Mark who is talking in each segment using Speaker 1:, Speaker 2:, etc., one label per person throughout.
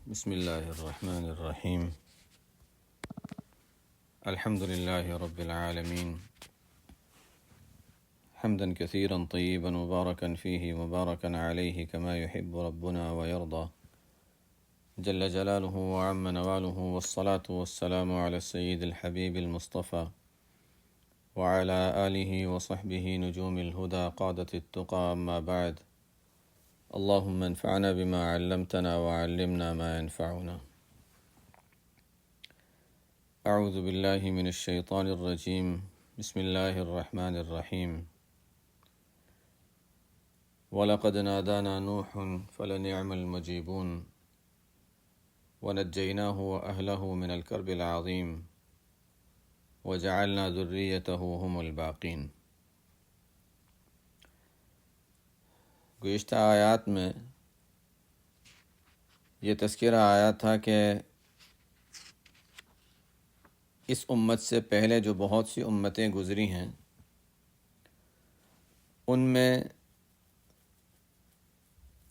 Speaker 1: بسم الله الرحمن الرحيم. الحمد لله رب العالمين، حمدا كثيرا طيبا مباركا فيه مباركا عليه كما يحب ربنا ويرضى، جل جلاله وعم نواله، والصلاة والسلام على السيد الحبيب المصطفى وعلى آله وصحبه نجوم الهدى قادة التقى. أما بعد، اللهم انفعنا بما علمتنا وعلمنا ما ينفعنا. أعوذ بالله من الشيطان الرجيم. بسم الله الرحمن الرحيم. ولقد نادانا نوح فلنعم المجيبون ونجيناه وأهله من الكرب العظيم وجعلنا ذريته هم الباقين. گزشتہ آیات میں یہ تذکرہ آیا تھا کہ اس امت سے پہلے جو بہت سی امتیں گزری ہیں ان میں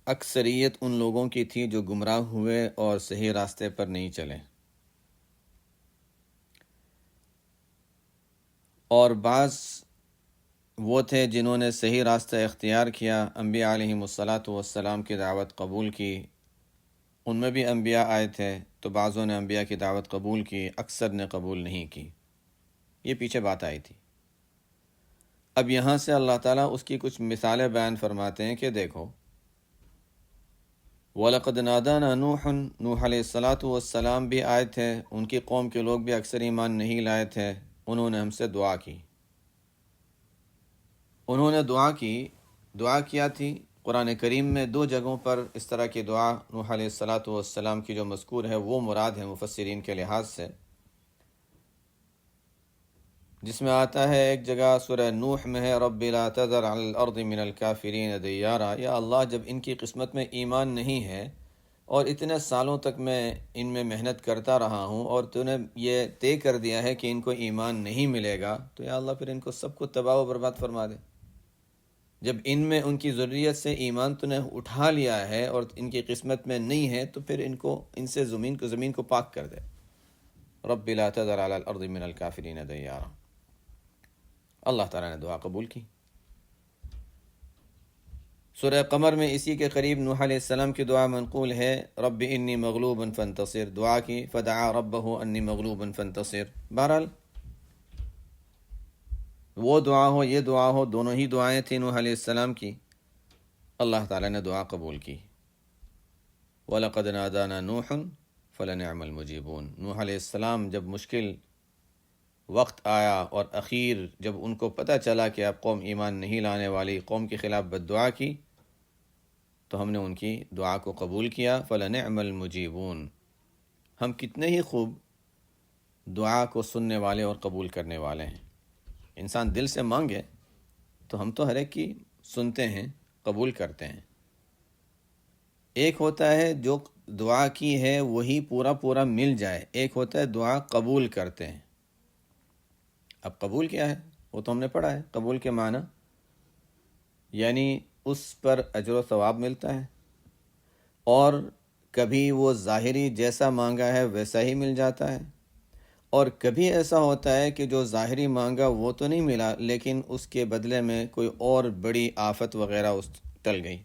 Speaker 1: اکثریت ان لوگوں کی تھی جو گمراہ ہوئے اور صحیح راستے پر نہیں چلے، اور بعض وہ تھے جنہوں نے صحیح راستہ اختیار کیا، انبیاء علیہم السلام کی دعوت قبول کی. ان میں بھی انبیاء آئے تھے تو بعضوں نے انبیاء کی دعوت قبول کی، اکثر نے قبول نہیں کی. یہ پیچھے بات آئی تھی. اب یہاں سے اللہ تعالیٰ اس کی کچھ مثالیں بیان فرماتے ہیں کہ دیکھو، وَلَقَدْ نَادَانَا نُوحٌ، نوح علیہ السلام بھی آئے تھے، ان کی قوم کے لوگ بھی اکثر ایمان نہیں لائے تھے. انہوں نے ہم سے دعا کی. انہوں نے دعا کیا تھی. قرآن کریم میں دو جگہوں پر اس طرح کی دعا نوح علیہ السلام کی جو مذکور ہے وہ مراد ہے مفسرین کے لحاظ سے، جس میں آتا ہے ایک جگہ سورہ نوح میں ہے، رب لا تذر علی الارض من الکافرین دیارا. یا اللہ، جب ان کی قسمت میں ایمان نہیں ہے اور اتنے سالوں تک میں ان میں محنت کرتا رہا ہوں اور تو نے یہ طے کر دیا ہے کہ ان کو ایمان نہیں ملے گا، تو یا اللہ پھر ان کو سب کو تباہ و برباد فرما دے. جب ان میں ان کی ضروریت سے ایمان تو نے اٹھا لیا ہے اور ان کی قسمت میں نہیں ہے تو پھر ان سے زمین کو پاک کر دے. رب لا تذر علی الارض من الکافرین دیارا. اللہ تعالیٰ نے دعا قبول کی. سورہ قمر میں اسی کے قریب نوح علیہ السلام کی دعا منقول ہے، رب انی مغلوب فانتصر. دعا کی فدعا ربہ انی مغلوب فانتصر. بہرحال وہ دعا ہو یہ دعا ہو، دونوں ہی دعائیں تھیں نوح علیہ السلام کی. اللہ تعالیٰ نے دعا قبول کی. وَلَقَدْ نَادَانَا نُوحٌ فَلَنِعْمَ الْمُجِيبُونَ. نوح علیہ السلام جب مشکل وقت آیا اور اخیر جب ان کو پتہ چلا کہ اب قوم ایمان نہیں لانے والی، قوم کے خلاف بد دعا کی، تو ہم نے ان کی دعا کو قبول کیا. فَلَنِعْمَ الْمُجِيبُونَ. ہم کتنے ہی خوب دعا کو سننے والے اور قبول کرنے والے ہیں. انسان دل سے مانگے تو ہم تو ہر ایک کی سنتے ہیں، قبول کرتے ہیں. ایک ہوتا ہے جو دعا کی ہے وہی پورا مل جائے، ایک ہوتا ہے دعا قبول کرتے ہیں. اب قبول کیا ہے وہ تو ہم نے پڑھا ہے. قبول کے معنی یعنی اس پر اجر و ثواب ملتا ہے، اور کبھی وہ ظاہری جیسا مانگا ہے ویسا ہی مل جاتا ہے، اور کبھی ایسا ہوتا ہے کہ جو ظاہری مانگا وہ تو نہیں ملا لیکن اس کے بدلے میں کوئی اور بڑی آفت وغیرہ ٹل گئی.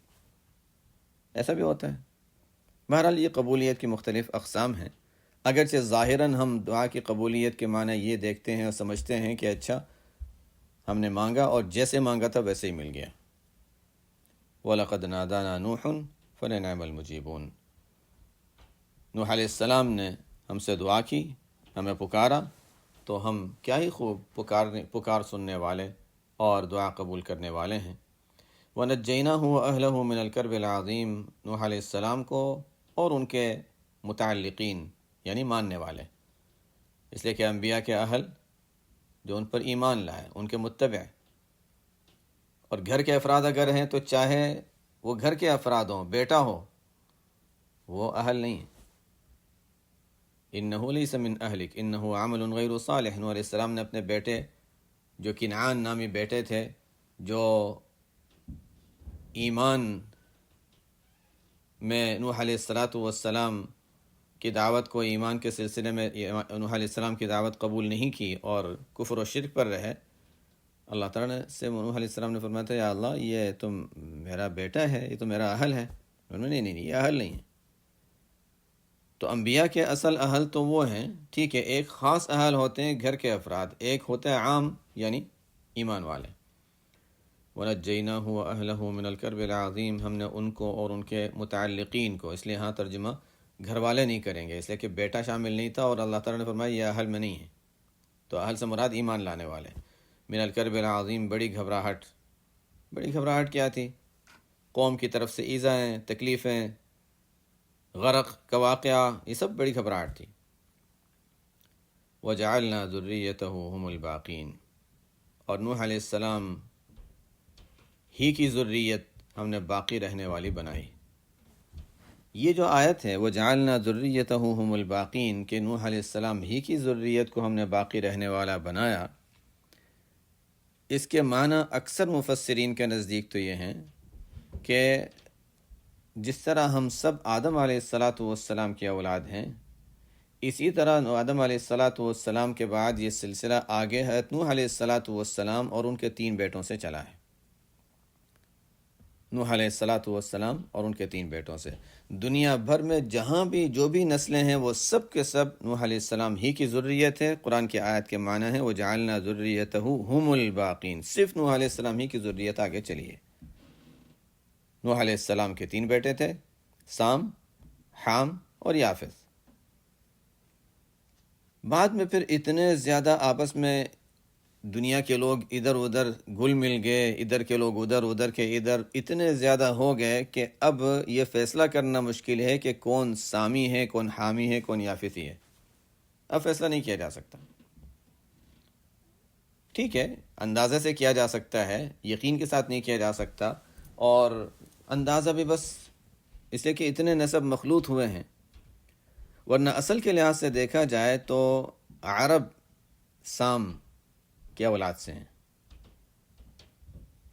Speaker 1: ایسا بھی ہوتا ہے. بہرحال یہ قبولیت کی مختلف اقسام ہیں. اگرچہ ظاہراً ہم دعا کی قبولیت کے معنی یہ دیکھتے ہیں اور سمجھتے ہیں کہ اچھا ہم نے مانگا اور جیسے مانگا تھا ویسے ہی مل گیا. وَلَقَدْ نَادَانَا نُوحٌ فَلَنِعْمَ الْمُجِيبُونَ. نوح علیہ السلام نے ہم سے دعا کی، ہمیں پکارا، تو ہم کیا ہی خوب پکار سننے والے اور دعا قبول کرنے والے ہیں. وَنَجَّيْنَاهُ وَأَهْلَهُ مِنَ الْكَرْبِ الْعَظِيمِ. نوح علیہ السلام کو اور ان کے متعلقین یعنی ماننے والے، اس لیے کہ انبیاء کے اہل جو ان پر ایمان لائے، ان کے متبع، اور گھر کے افراد اگر ہیں تو چاہے وہ گھر کے افراد ہوں، بیٹا ہو، وہ اہل نہیں ہے. انہ لیس من اہلک انہ عمل غیر صالح. نوح علیہ السلام نے اپنے بیٹے جو کنعان نامی بیٹے تھے، جو ایمان میں نوح علیہ السلام کی دعوت کو، ایمان کے سلسلے میں نوح علیہ السلام کی دعوت قبول نہیں کی اور کفر و شرک پر رہے، اللہ تعالیٰ نے سے نوح علیہ السلام نے فرمایا تھا یا اللہ یہ تو میرا بیٹا ہے، یہ تو میرا اہل ہے. انہوں نے نہیں یہ اہل نہیں ہے. تو انبیاء کے اصل اہل تو وہ ہیں، ٹھیک ہے، ایک خاص اہل ہوتے ہیں گھر کے افراد، ایک ہوتا ہے عام یعنی ایمان والے. وَنَجَّيْنَاهُ وَأَهْلَهُ مِنَ الْكَرْبِ الْعَظِيمِ، ہم نے ان کو اور ان کے متعلقین کو، اس لیے ہاں ترجمہ گھر والے نہیں کریں گے، اس لیے کہ بیٹا شامل نہیں تھا، اور اللہ تعالیٰ نے فرمایا یہ اہل میں نہیں ہے. تو اہل سے مراد ایمان لانے والے. من الکرب العظیم، بڑی گھبراہٹ. بڑی گھبراہٹ کیا تھی؟ قوم کی طرف سے ایذائیں، تکلیفیں، غرق کا واقعہ، یہ سب بڑی گھبراہٹ تھی. وَجَعَلْنَا ذُرِّيَّتَهُ هُمُ الْبَاقِينَ، اور نوح علیہ السلام ہی کی ذریت ہم نے باقی رہنے والی بنائی. یہ جو آیت ہے وَجَعَلْنَا ذُرِّيَّتَهُ هُمُ الْبَاقِينَ کہ نوح علیہ السلام ہی کی ذریت کو ہم نے باقی رہنے والا بنایا، اس کے معنی اکثر مفسرین کے نزدیک تو یہ ہیں کہ جس طرح ہم سب آدم علیہ السلام کی اولاد ہیں، اسی طرح آدم علیہ السلام کے بعد یہ سلسلہ آگے ہے نوح علیہ السلام اور ان کے 3 بیٹوں سے چلا ہے. نوح علیہ السلام اور ان کے 3 بیٹوں سے دنیا بھر میں جہاں بھی جو بھی نسلیں ہیں وہ سب کے سب نوح علیہ السلام ہی کی ذریت ہے. قرآن کی آیت کے معنی ہے وَجَعَلْنَا ذُرِّيَّتَهُ هُمُ الْبَاقِينَ، صرف نوح علیہ السلام ہی کی ذریت آگے چلی ہے. نوح علیہ السلام کے 3 بیٹے تھے، سام، حام اور یافث. بعد میں پھر اتنے زیادہ آپس میں دنیا کے لوگ ادھر ادھر گل مل گئے، ادھر کے لوگ ادھر، ادھر کے ادھر، اتنے زیادہ ہو گئے کہ اب یہ فیصلہ کرنا مشکل ہے کہ کون سامی ہے، کون حامی ہے، کون یافثی ہے. اب فیصلہ نہیں کیا جا سکتا. ٹھیک ہے، اندازے سے کیا جا سکتا ہے، یقین کے ساتھ نہیں کیا جا سکتا، اور اندازہ بھی بس اس لیے کہ اتنے نسب مخلوط ہوئے ہیں. ورنہ اصل کے لحاظ سے دیکھا جائے تو عرب سام کی اولاد سے ہیں،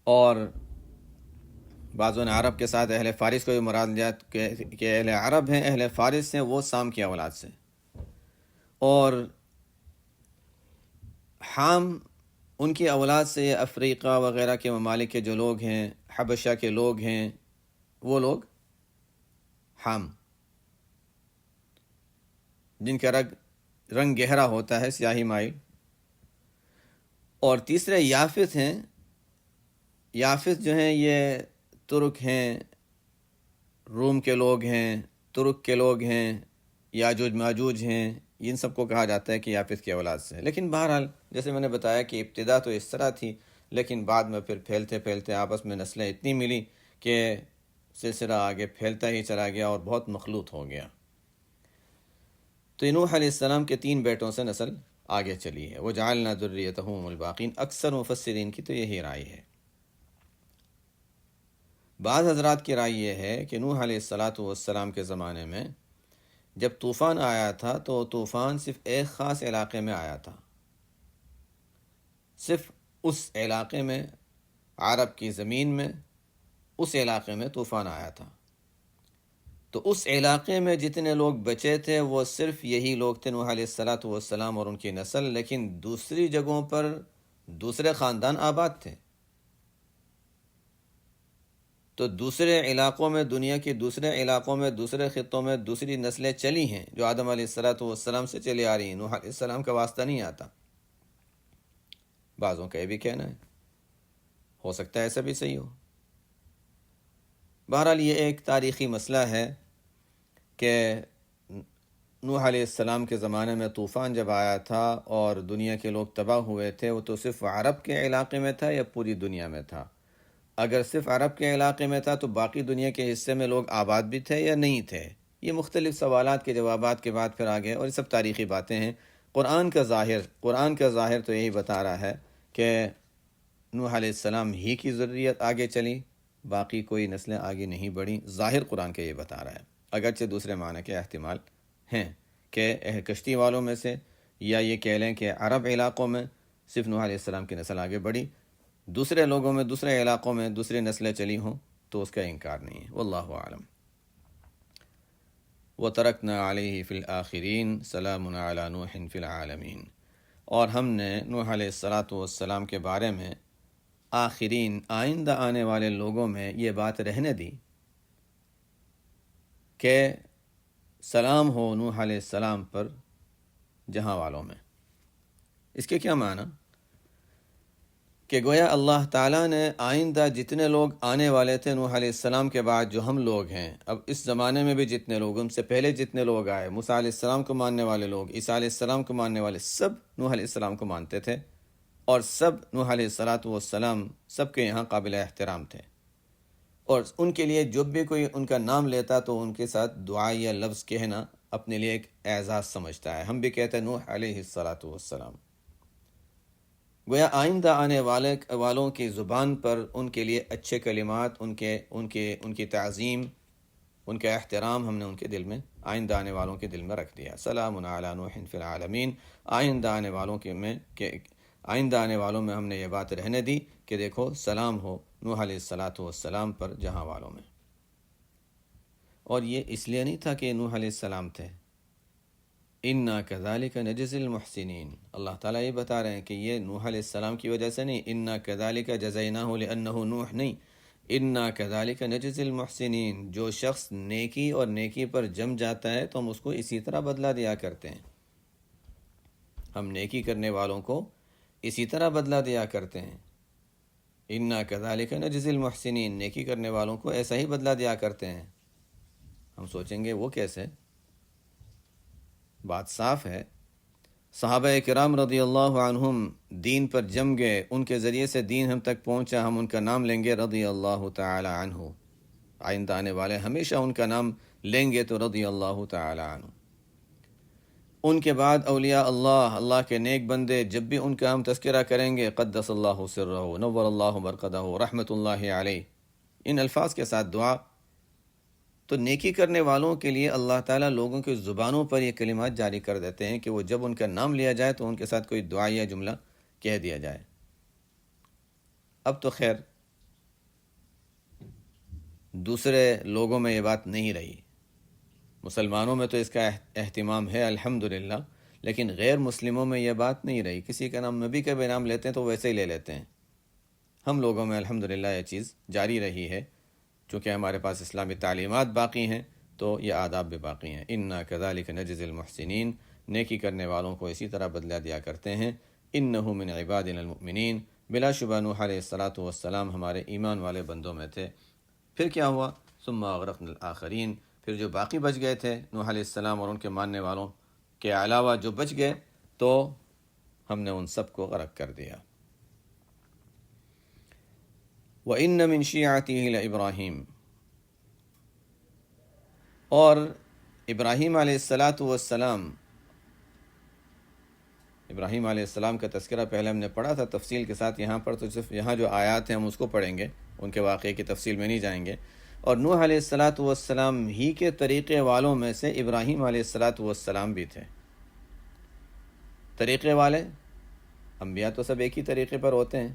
Speaker 1: اور بعضوں نے عرب کے ساتھ اہل فارس کو بھی مراد لیا کہ اہل عرب ہیں، اہل فارس ہیں، وہ سام کی اولاد سے. اور حام ان کی اولاد سے یہ افریقہ وغیرہ کے ممالک کے جو لوگ ہیں، حبشہ کے لوگ ہیں، وہ لوگ حام، جن کا رنگ گہرا ہوتا ہے، سیاہی مائل. اور تیسرے یافث ہیں. یافث جو ہیں یہ ترک ہیں، روم کے لوگ ہیں، ترک کے لوگ ہیں، یاجوج ماجوج ہیں، ان سب کو کہا جاتا ہے کہ یافث کی اولاد سے. لیکن بہرحال جیسے میں نے بتایا کہ ابتدا تو اس طرح تھی، لیکن بعد میں پھر پھیلتے پھیلتے آپس میں نسلیں اتنی ملی کہ سلسلہ آگے پھیلتا ہی چلا گیا اور بہت مخلوط ہو گیا. تو نوح علیہ السلام کے 3 بیٹوں سے نسل آگے چلی ہے. وَجَعَلْنَا ذُرِّيَّتَهُ هُمُ الْبَاقِينَ، اکثر مفسرین کی تو یہی رائے ہے. بعض حضرات کی رائے یہ ہے کہ نوح علیہ السلام کے زمانے میں جب طوفان آیا تھا تو طوفان صرف ایک خاص علاقے میں آیا تھا، صرف اس علاقے میں، عرب کی زمین میں، اس علاقے میں طوفان آیا تھا. تو اس علاقے میں جتنے لوگ بچے تھے وہ صرف یہی لوگ تھے، نوح علیہ السلام اور ان کی نسل. لیکن دوسری جگہوں پر دوسرے خاندان آباد تھے. تو دوسرے علاقوں میں، دنیا کے دوسرے علاقوں میں، دوسرے خطوں میں دوسری نسلیں چلی ہیں جو آدم علیہ السلام سے چلی آ رہی ہیں. نوح علیہ السلام کا واسطہ نہیں آتا. بعضوں کا یہ بھی کہنا ہے، ہو سکتا ہے ایسا بھی صحیح ہو. بہرحال یہ ایک تاریخی مسئلہ ہے کہ نوح علیہ السلام کے زمانے میں طوفان جب آیا تھا اور دنیا کے لوگ تباہ ہوئے تھے، وہ تو صرف عرب کے علاقے میں تھا یا پوری دنیا میں تھا؟ اگر صرف عرب کے علاقے میں تھا تو باقی دنیا کے حصے میں لوگ آباد بھی تھے یا نہیں تھے؟ یہ مختلف سوالات کے جوابات کے بعد پھر آگے، اور یہ سب تاریخی باتیں ہیں. قرآن کا ظاہر تو یہی بتا رہا ہے کہ نوح علیہ السلام ہی کی ذریت آگے چلی، باقی کوئی نسلیں آگے نہیں بڑھیں. ظاہر قرآن کا یہ بتا رہا ہے، اگرچہ دوسرے معنی کے احتمال ہیں کہ کشتی والوں میں سے، یا یہ کہہ لیں کہ عرب علاقوں میں صرف نوح علیہ السلام کی نسل آگے بڑھی، دوسرے لوگوں میں، دوسرے علاقوں میں دوسری نسلیں چلی ہوں تو اس کا انکار نہیں ہے. واللہ اعلم. وَتَرَكْنَا عَلَيْهِ فِي الْآخِرِينَ سَلَامٌ عَلَى نُوحٍ فِي الْعَالَمِينَ۔ اور ہم نے نوح علیہ السلام کے بارے میں آخرین آئندہ آنے والے لوگوں میں یہ بات رہنے دی کہ سلام ہو نوح علیہ السلام پر جہاں والوں میں۔ اس کے کیا معنی؟ کہ گویا اللہ تعالیٰ نے آئندہ جتنے لوگ آنے والے تھے نوح علیہ السلام کے بعد جو ہم لوگ ہیں، اب اس زمانے میں بھی جتنے لوگ، ان سے پہلے جتنے لوگ آئے، موسیٰ علیہ السلام کو ماننے والے لوگ، عیسیٰ علیہ السلام کو ماننے والے، سب نوح علیہ السلام کو مانتے تھے، اور سب نوح علیہ السلام سب کے یہاں قابل احترام تھے، اور ان کے لیے جب بھی کوئی ان کا نام لیتا تو ان کے ساتھ دعا یا لفظ کہنا اپنے لیے ایک اعزاز سمجھتا ہے۔ ہم بھی کہتے ہیں نوح علیہ السلام۔ گویا آئندہ آنے والوں کی زبان پر ان کے لیے اچھے کلمات، ان کی تعظیم، ان کا احترام ہم نے ان کے دل میں، آئندہ آنے والوں کے دل میں رکھ دیا۔ سلام علی نوح فی العالمین، آئندہ آنے والوں میں ہم نے یہ بات رہنے دی کہ دیکھو سلام ہو نوح علیہ السلام پر جہاں والوں میں۔ اور یہ اس لیے نہیں تھا کہ نوح علیہ السلام تھے، اِنَّا كَذَلِكَ نَجْزِي الْمُحْسِنِينَ، اللہ تعالیٰ یہ بتا رہے ہیں کہ یہ نوح علیہ السلام کی وجہ سے نہیں، اِنَّا كَذَلِكَ جَزَيْنَاهُ لِأَنَّهُ نوح نہیں، اِنَّا كَذَلِكَ نَجْزِي الْمُحْسِنِينَ، جو شخص نیکی اور نیکی پر جم جاتا ہے تو ہم اس کو اسی طرح بدلہ دیا کرتے ہیں، ہم نیکی کرنے والوں کو اسی طرح بدلہ دیا کرتے ہیں۔ اِنَّا كَذَلِكَ نَجْزِي الْمُحْسِنِينَ، نیکی کرنے والوں کو ایسا ہی بدلہ دیا کرتے ہیں۔ ہم سوچیں گے وہ کیسے؟ بات صاف ہے، صحابہ کرام رضی اللہ عنہم دین پر جم گئے، ان کے ذریعے سے دین ہم تک پہنچا، ہم ان کا نام لیں گے رضی اللہ تعالی عنہ، آئندہ آنے والے ہمیشہ ان کا نام لیں گے تو رضی اللہ تعالی عنہ۔ ان کے بعد اولیاء اللہ کے نیک بندے، جب بھی ان کا ہم تذکرہ کریں گے قدس اللہ سرہ نور اللہ مرقدہ رحمۃ اللہ علیہ، ان الفاظ کے ساتھ دعا، تو نیکی کرنے والوں کے لیے اللہ تعالیٰ لوگوں کی زبانوں پر یہ کلمات جاری کر دیتے ہیں کہ وہ جب ان کا نام لیا جائے تو ان کے ساتھ کوئی دعا یا جملہ کہہ دیا جائے۔ اب تو خیر دوسرے لوگوں میں یہ بات نہیں رہی، مسلمانوں میں تو اس کا اہتمام ہے الحمدللہ، لیکن غیر مسلموں میں یہ بات نہیں رہی، کسی کا نام نبی کا بھی نام لیتے ہیں تو ویسے ہی لے لیتے ہیں۔ ہم لوگوں میں الحمدللہ یہ چیز جاری رہی ہے، چونکہ ہمارے پاس اسلامی تعلیمات باقی ہیں تو یہ آداب بھی باقی ہیں۔ اِنَّا كَذَلِكَ نَجْزِي الْمُحْسِنِينَ، نیکی کرنے والوں کو اسی طرح بدلہ دیا کرتے ہیں۔ اِنَّهُ مِنْ عِبَادِنَا الْمُؤْمِنِينَ، بلا شبہ نوح علیہ السلام ہمارے ایمان والے بندوں میں تھے۔ پھر کیا ہوا؟ ثُمَّ أَغْرَقْنَا الْآخَرِينَ، پھر جو باقی بچ گئے تھے نوح علیہ السلام اور ان کے ماننے والوں کے علاوہ جو بچ گئے تو ہم نے ان سب کو غرق کر دیا۔ وَإِنَّ مِن شِيعَتِهِ لَإِبْرَاهِيمَ، اور ابراہیم علیہ السلام کا تذکرہ پہلے ہم نے پڑھا تھا تفصیل کے ساتھ، یہاں پر تو صرف یہاں جو آیات ہیں ہم اس کو پڑھیں گے، ان کے واقعے کی تفصیل میں نہیں جائیں گے۔ اور نوح علیہ السلام ہی کے طریقے والوں میں سے ابراہیم علیہ السلام بھی تھے۔ طریقے والے انبیاء تو سب ایک ہی طریقے پر ہوتے ہیں،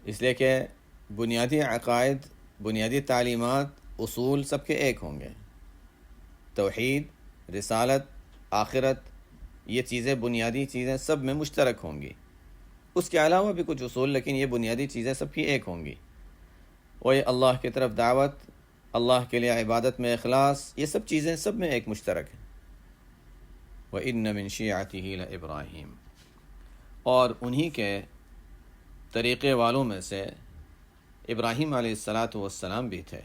Speaker 1: اس لیے کہ بنیادی عقائد، بنیادی تعلیمات، اصول سب کے ایک ہوں گے، توحید، رسالت، آخرت، یہ چیزیں بنیادی چیزیں سب میں مشترک ہوں گی، اس کے علاوہ بھی کچھ اصول، لیکن یہ بنیادی چیزیں سب کی ایک ہوں گی۔ وہ اللہ کی طرف دعوت، اللہ کے لیے عبادت میں اخلاص، یہ سب چیزیں سب میں ایک مشترک ہیں۔ وَإِنَّ مِن شِيعَتِهِ لَإِبْرَاهِيمَ، اور انہی کے طریقے والوں میں سے ابراہیم علیہ السلام بھی تھے۔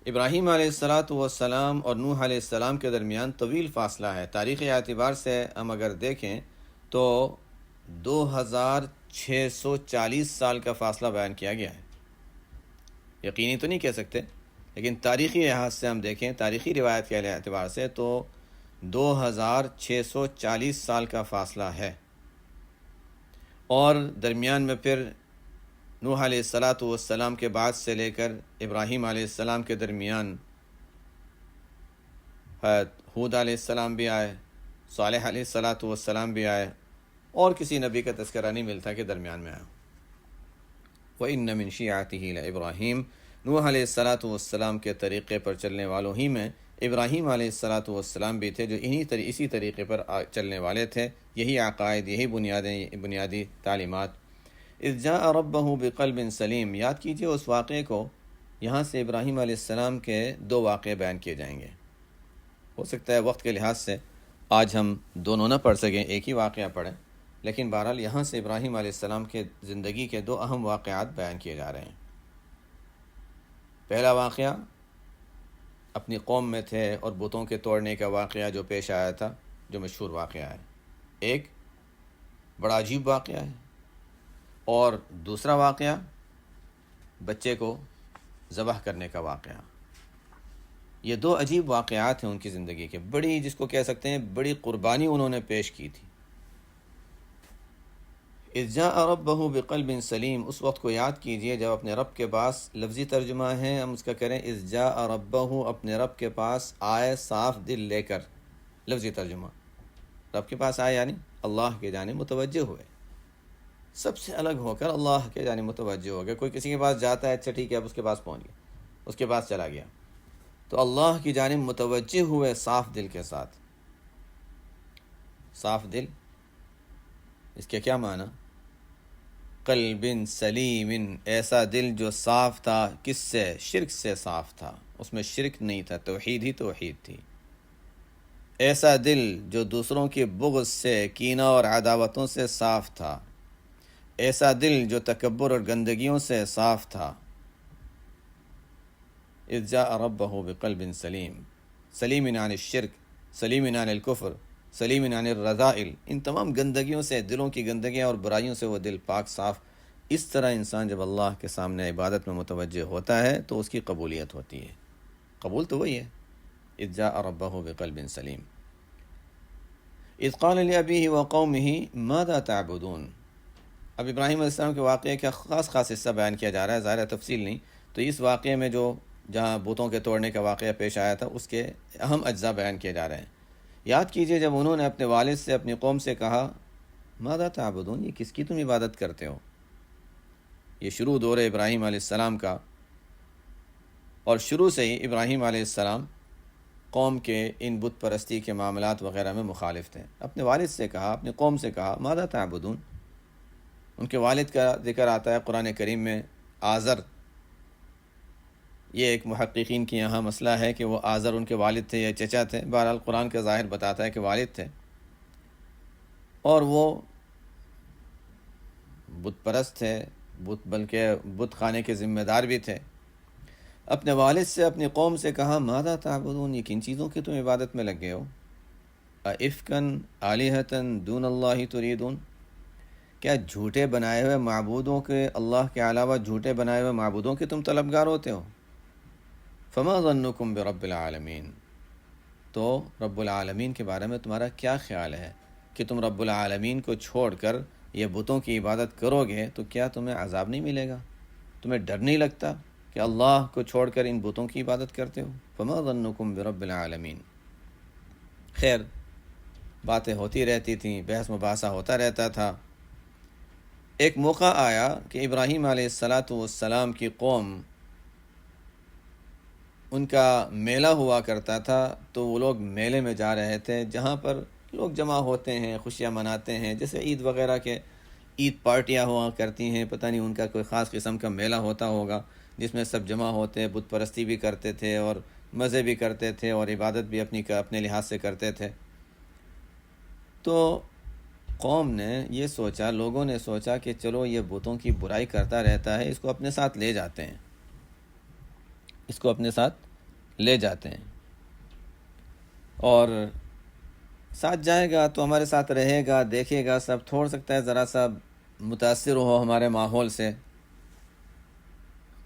Speaker 1: ابراہیم علیہ السلام اور نوح علیہ السلام کے درمیان طویل فاصلہ ہے، تاریخی اعتبار سے ہم اگر دیکھیں تو 2640 سال کا فاصلہ بیان کیا گیا ہے۔ یقینی تو نہیں کہہ سکتے، لیکن تاریخی لحاظ سے ہم دیکھیں، تاریخی روایت کے اعتبار سے تو 2640 سال کا فاصلہ ہے، اور درمیان میں پھر نوح علیہ السلام کے بعد سے لے کر ابراہیم علیہ السلام کے درمیان ہود علیہ السلام بھی آئے، صالح علیہ السلام بھی آئے، اور کسی نبی کا تذکرہ نہیں ملتا کہ درمیان میں آئے۔ وَإِنَّ مِن شِيعَتِهِ لَإِبْرَاهِيمَ، نوح علیہ الصلاۃ والسلام کے طریقے پر چلنے والوں ہی میں ابراہیم علیہ الصلاۃ والسلام بھی تھے، جو اسی طریقے پر چلنے والے تھے، یہی عقائد، یہی بنیادی تعلیمات۔ اذ جاء ربہ بقلب سلیم، یاد کیجئے اس واقعے کو۔ یہاں سے ابراہیم علیہ السلام کے دو واقعے بیان کیے جائیں گے۔ ہو سکتا ہے وقت کے لحاظ سے آج ہم دونوں نہ پڑھ سکیں، ایک ہی واقعہ پڑھیں، لیکن بہرحال یہاں سے ابراہیم علیہ السلام کے زندگی کے دو اہم واقعات بیان کیے جا رہے ہیں۔ پہلا واقعہ اپنی قوم میں تھے اور بتوں کے توڑنے کا واقعہ جو پیش آیا تھا، جو مشہور واقعہ ہے، ایک بڑا عجیب واقعہ ہے، اور دوسرا واقعہ بچے کو ذبح کرنے کا واقعہ۔ یہ دو عجیب واقعات ہیں ان کی زندگی کے، بڑی، جس کو کہہ سکتے ہیں بڑی قربانی انہوں نے پیش کی تھی۔ اذ جاء ربہ بقلب سلیم، اس وقت کو یاد کیجئے جب اپنے رب کے پاس، لفظی ترجمہ ہے ہم اس کا کریں اذ جاء ربہ، اپنے رب کے پاس آئے صاف دل لے کر۔ لفظی ترجمہ، رب کے پاس آئے یعنی اللہ کے جانب متوجہ ہوئے، سب سے الگ ہو کر اللہ کے جانب متوجہ ہو گئے۔ کوئی کسی کے پاس جاتا ہے، اچھا ٹھیک ہے، اب اس کے پاس پہنچ گیا، اس کے پاس چلا گیا، تو اللہ کی جانب متوجہ ہوئے صاف دل کے ساتھ۔ صاف دل، اس کے کیا معنی؟ قلب سلیم، ایسا دل جو صاف تھا، کس سے؟ شرک سے صاف تھا، اس میں شرک نہیں تھا، توحید ہی توحید تھی۔ ایسا دل جو دوسروں کے بغض سے، کینہ اور عداوتوں سے صاف تھا۔ ایسا دل جو تکبر اور گندگیوں سے صاف تھا۔ اذ جاء ربہ بقلب سلیم، سلیم عن الشرک، سلیم عن الکفر، سلیم عن الرذائل، ان تمام گندگیوں سے، دلوں کی گندگیاں اور برائیوں سے وہ دل پاک صاف۔ اس طرح انسان جب اللہ کے سامنے عبادت میں متوجہ ہوتا ہے تو اس کی قبولیت ہوتی ہے۔ قبول تو وہی ہے، اذ جاء ربہ بقلب سلیم۔ اذ قال لأبیہ وقومہ ماذا تعبدون، اب ابراہیم علیہ السلام کے واقعے کا خاص حصہ بیان کیا جا رہا ہے، ظاہر تفصیل نہیں، تو اس واقعے میں جو جہاں بتوں کے توڑنے کا واقعہ پیش آیا تھا اس کے اہم اجزاء بیان کیے جا رہے ہیں۔ یاد کیجئے جب انہوں نے اپنے والد سے، اپنی قوم سے کہا ماذا تعبدون، یہ کس کی تم عبادت کرتے ہو؟ یہ شروع دور ابراہیم علیہ السلام کا، اور شروع سے ہی ابراہیم علیہ السلام قوم کے ان بت پرستی کے معاملات وغیرہ میں مخالف تھے۔ اپنے والد سے کہا، اپنی قوم سے کہا ماذا تعبدون۔ ان کے والد کا ذکر آتا ہے قرآن کریم میں، آزر۔ یہ ایک محققین کی یہاں مسئلہ ہے کہ وہ آزر ان کے والد تھے یا چچا تھے، بہرحال قرآن کا ظاہر بتاتا ہے کہ والد تھے، اور وہ بت پرست تھے، بلکہ بت خانے کے ذمہ دار بھی تھے۔ اپنے والد سے، اپنی قوم سے کہا ماذا تعبدون، یہ کن چیزوں کی تم عبادت میں لگ گئے ہو؟ افکن آلہۃ دون اللہ تریدون، کیا جھوٹے بنائے ہوئے معبودوں کے، اللہ کے علاوہ جھوٹے بنائے ہوئے معبودوں کے تم طلبگار ہوتے ہو؟ فما ظنکم برب العالمین، تو رب العالمین کے بارے میں تمہارا کیا خیال ہے کہ تم رب العالمین کو چھوڑ کر یہ بتوں کی عبادت کرو گے تو کیا تمہیں عذاب نہیں ملے گا؟ تمہیں ڈر نہیں لگتا کہ اللہ کو چھوڑ کر ان بتوں کی عبادت کرتے ہو؟ فما ظنکم برب العالمین۔ خیر، باتیں ہوتی رہتی تھیں، بحث مباحثہ ہوتا رہتا تھا۔ ایک موقع آیا کہ ابراہیم علیہ السلام کی قوم، ان کا میلہ ہوا کرتا تھا، تو وہ لوگ میلے میں جا رہے تھے جہاں پر لوگ جمع ہوتے ہیں، خوشیاں مناتے ہیں، جیسے عید وغیرہ کے عید پارٹیاں ہوا کرتی ہیں، پتہ نہیں ان کا کوئی خاص قسم کا میلہ ہوتا ہوگا جس میں سب جمع ہوتے، بت پرستی بھی کرتے تھے اور مزے بھی کرتے تھے اور عبادت بھی اپنے لحاظ سے کرتے تھے۔ تو قوم نے یہ سوچا، لوگوں نے سوچا کہ چلو یہ بتوں کی برائی کرتا رہتا ہے، اس کو اپنے ساتھ لے جاتے ہیں، اس کو اپنے ساتھ لے جاتے ہیں، اور ساتھ جائے گا تو ہمارے ساتھ رہے گا، دیکھے گا سب، تھوڑ سکتا ہے ذرا سا متاثر ہو ہمارے ماحول سے۔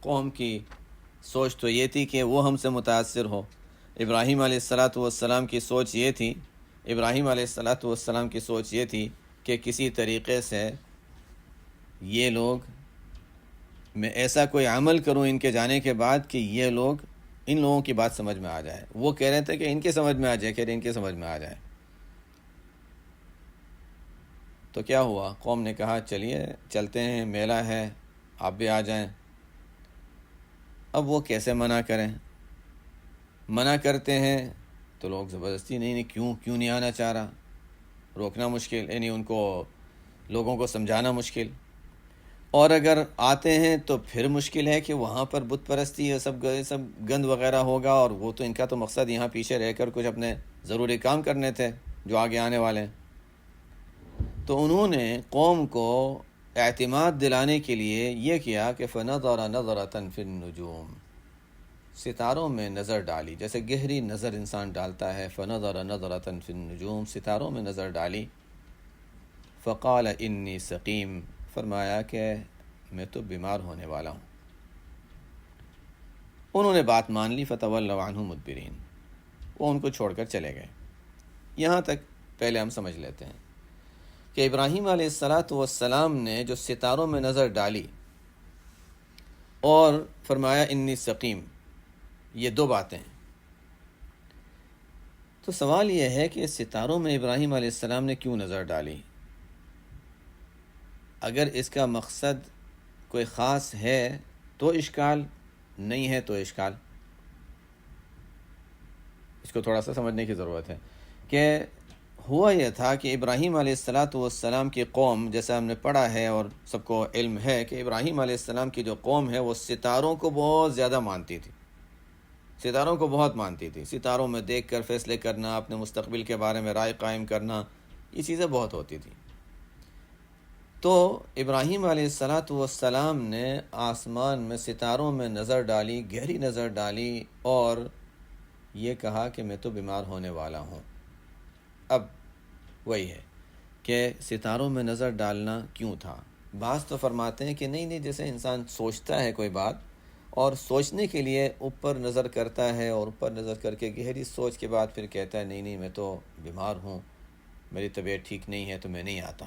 Speaker 1: قوم کی سوچ تو یہ تھی کہ وہ ہم سے متاثر ہو۔ ابراہیم علیہ السلام کی سوچ یہ تھی، ابراہیم علیہ السلام کی سوچ یہ تھی کہ کسی طریقے سے یہ لوگ، میں ایسا کوئی عمل کروں ان کے جانے کے بعد کہ یہ لوگ، ان لوگوں کی بات سمجھ میں آ جائے۔ وہ کہہ رہے تھے کہ ان کے سمجھ میں آ جائے، کہہ رہے ان کے سمجھ میں آ جائے۔ تو کیا ہوا، قوم نے کہا چلیے چلتے ہیں، میلہ ہے، آپ بھی آ جائیں۔ اب وہ کیسے منع کریں؟ منع کرتے ہیں تو لوگ زبردستی نہیں کیوں نہیں آنا چاہ رہا، روکنا مشکل، یعنی ان کو لوگوں کو سمجھانا مشکل. اور اگر آتے ہیں تو پھر مشکل ہے کہ وہاں پر بت پرستی یہ سب گند وغیرہ ہوگا، اور وہ تو ان کا تو مقصد یہاں پیچھے رہ کر کچھ اپنے ضروری کام کرنے تھے جو آگے آنے والے ہیں. تو انہوں نے قوم کو اعتماد دلانے کے لیے یہ کیا کہ فَنَظَرَ نَظْرَةً فِي النُّجُومِ، ستاروں میں نظر ڈالی، جیسے گہری نظر انسان ڈالتا ہے. فَنَظَرَ نَظْرَةً فِي النُّجُومِ، ستاروں میں نظر ڈالی. فقال انی سقیم، فرمایا کہ میں تو بیمار ہونے والا ہوں. انہوں نے بات مان لی. فتولوا عنہ مدبرین، وہ ان کو چھوڑ کر چلے گئے. یہاں تک پہلے ہم سمجھ لیتے ہیں کہ ابراہیم علیہ السلام نے جو ستاروں میں نظر ڈالی اور فرمایا انی سقیم، یہ دو باتیں ہیں. تو سوال یہ ہے کہ ستاروں میں ابراہیم علیہ السلام نے کیوں نظر ڈالی؟ اگر اس کا مقصد کوئی خاص ہے تو اشکال، نہیں ہے تو اشکال. اس کو تھوڑا سا سمجھنے کی ضرورت ہے کہ ہوا یہ تھا کہ ابراہیم علیہ السلام کی قوم، جیسا ہم نے پڑھا ہے اور سب کو علم ہے کہ ابراہیم علیہ السلام کی جو قوم ہے وہ ستاروں کو بہت زیادہ مانتی تھی، ستاروں کو بہت مانتی تھی. ستاروں میں دیکھ کر فیصلے کرنا، اپنے مستقبل کے بارے میں رائے قائم کرنا، یہ چیزیں بہت ہوتی تھیں. تو ابراہیم علیہ السلام نے آسمان میں ستاروں میں نظر ڈالی، گہری نظر ڈالی، اور یہ کہا کہ میں تو بیمار ہونے والا ہوں. اب وہی ہے کہ ستاروں میں نظر ڈالنا کیوں تھا؟ بعض تو فرماتے ہیں کہ نہیں، جیسے انسان سوچتا ہے کوئی بات اور سوچنے کے لیے اوپر نظر کرتا ہے، اور اوپر نظر کر کے گہری سوچ کے بعد پھر کہتا ہے نہیں میں تو بیمار ہوں، میری طبیعت ٹھیک نہیں ہے تو میں نہیں آتا.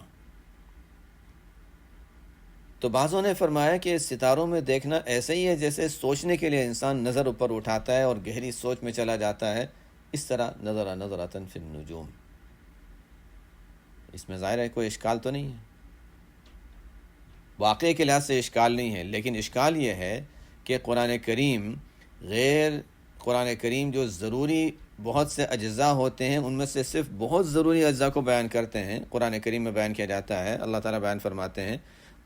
Speaker 1: تو بعضوں نے فرمایا کہ ستاروں میں دیکھنا ایسا ہی ہے جیسے سوچنے کے لیے انسان نظر اوپر اٹھاتا ہے اور گہری سوچ میں چلا جاتا ہے، اس طرح نظرۃ فی النجوم. اس میں ظاہر ہے کوئی اشکال تو نہیں ہے، واقعے کے لحاظ سے اشکال نہیں ہے. لیکن اشکال یہ ہے کہ قرآن کریم جو ضروری بہت سے اجزاء ہوتے ہیں، ان میں سے صرف بہت ضروری اجزاء کو بیان کرتے ہیں، قرآن کریم میں بیان کیا جاتا ہے، اللہ تعالیٰ بیان فرماتے ہیں.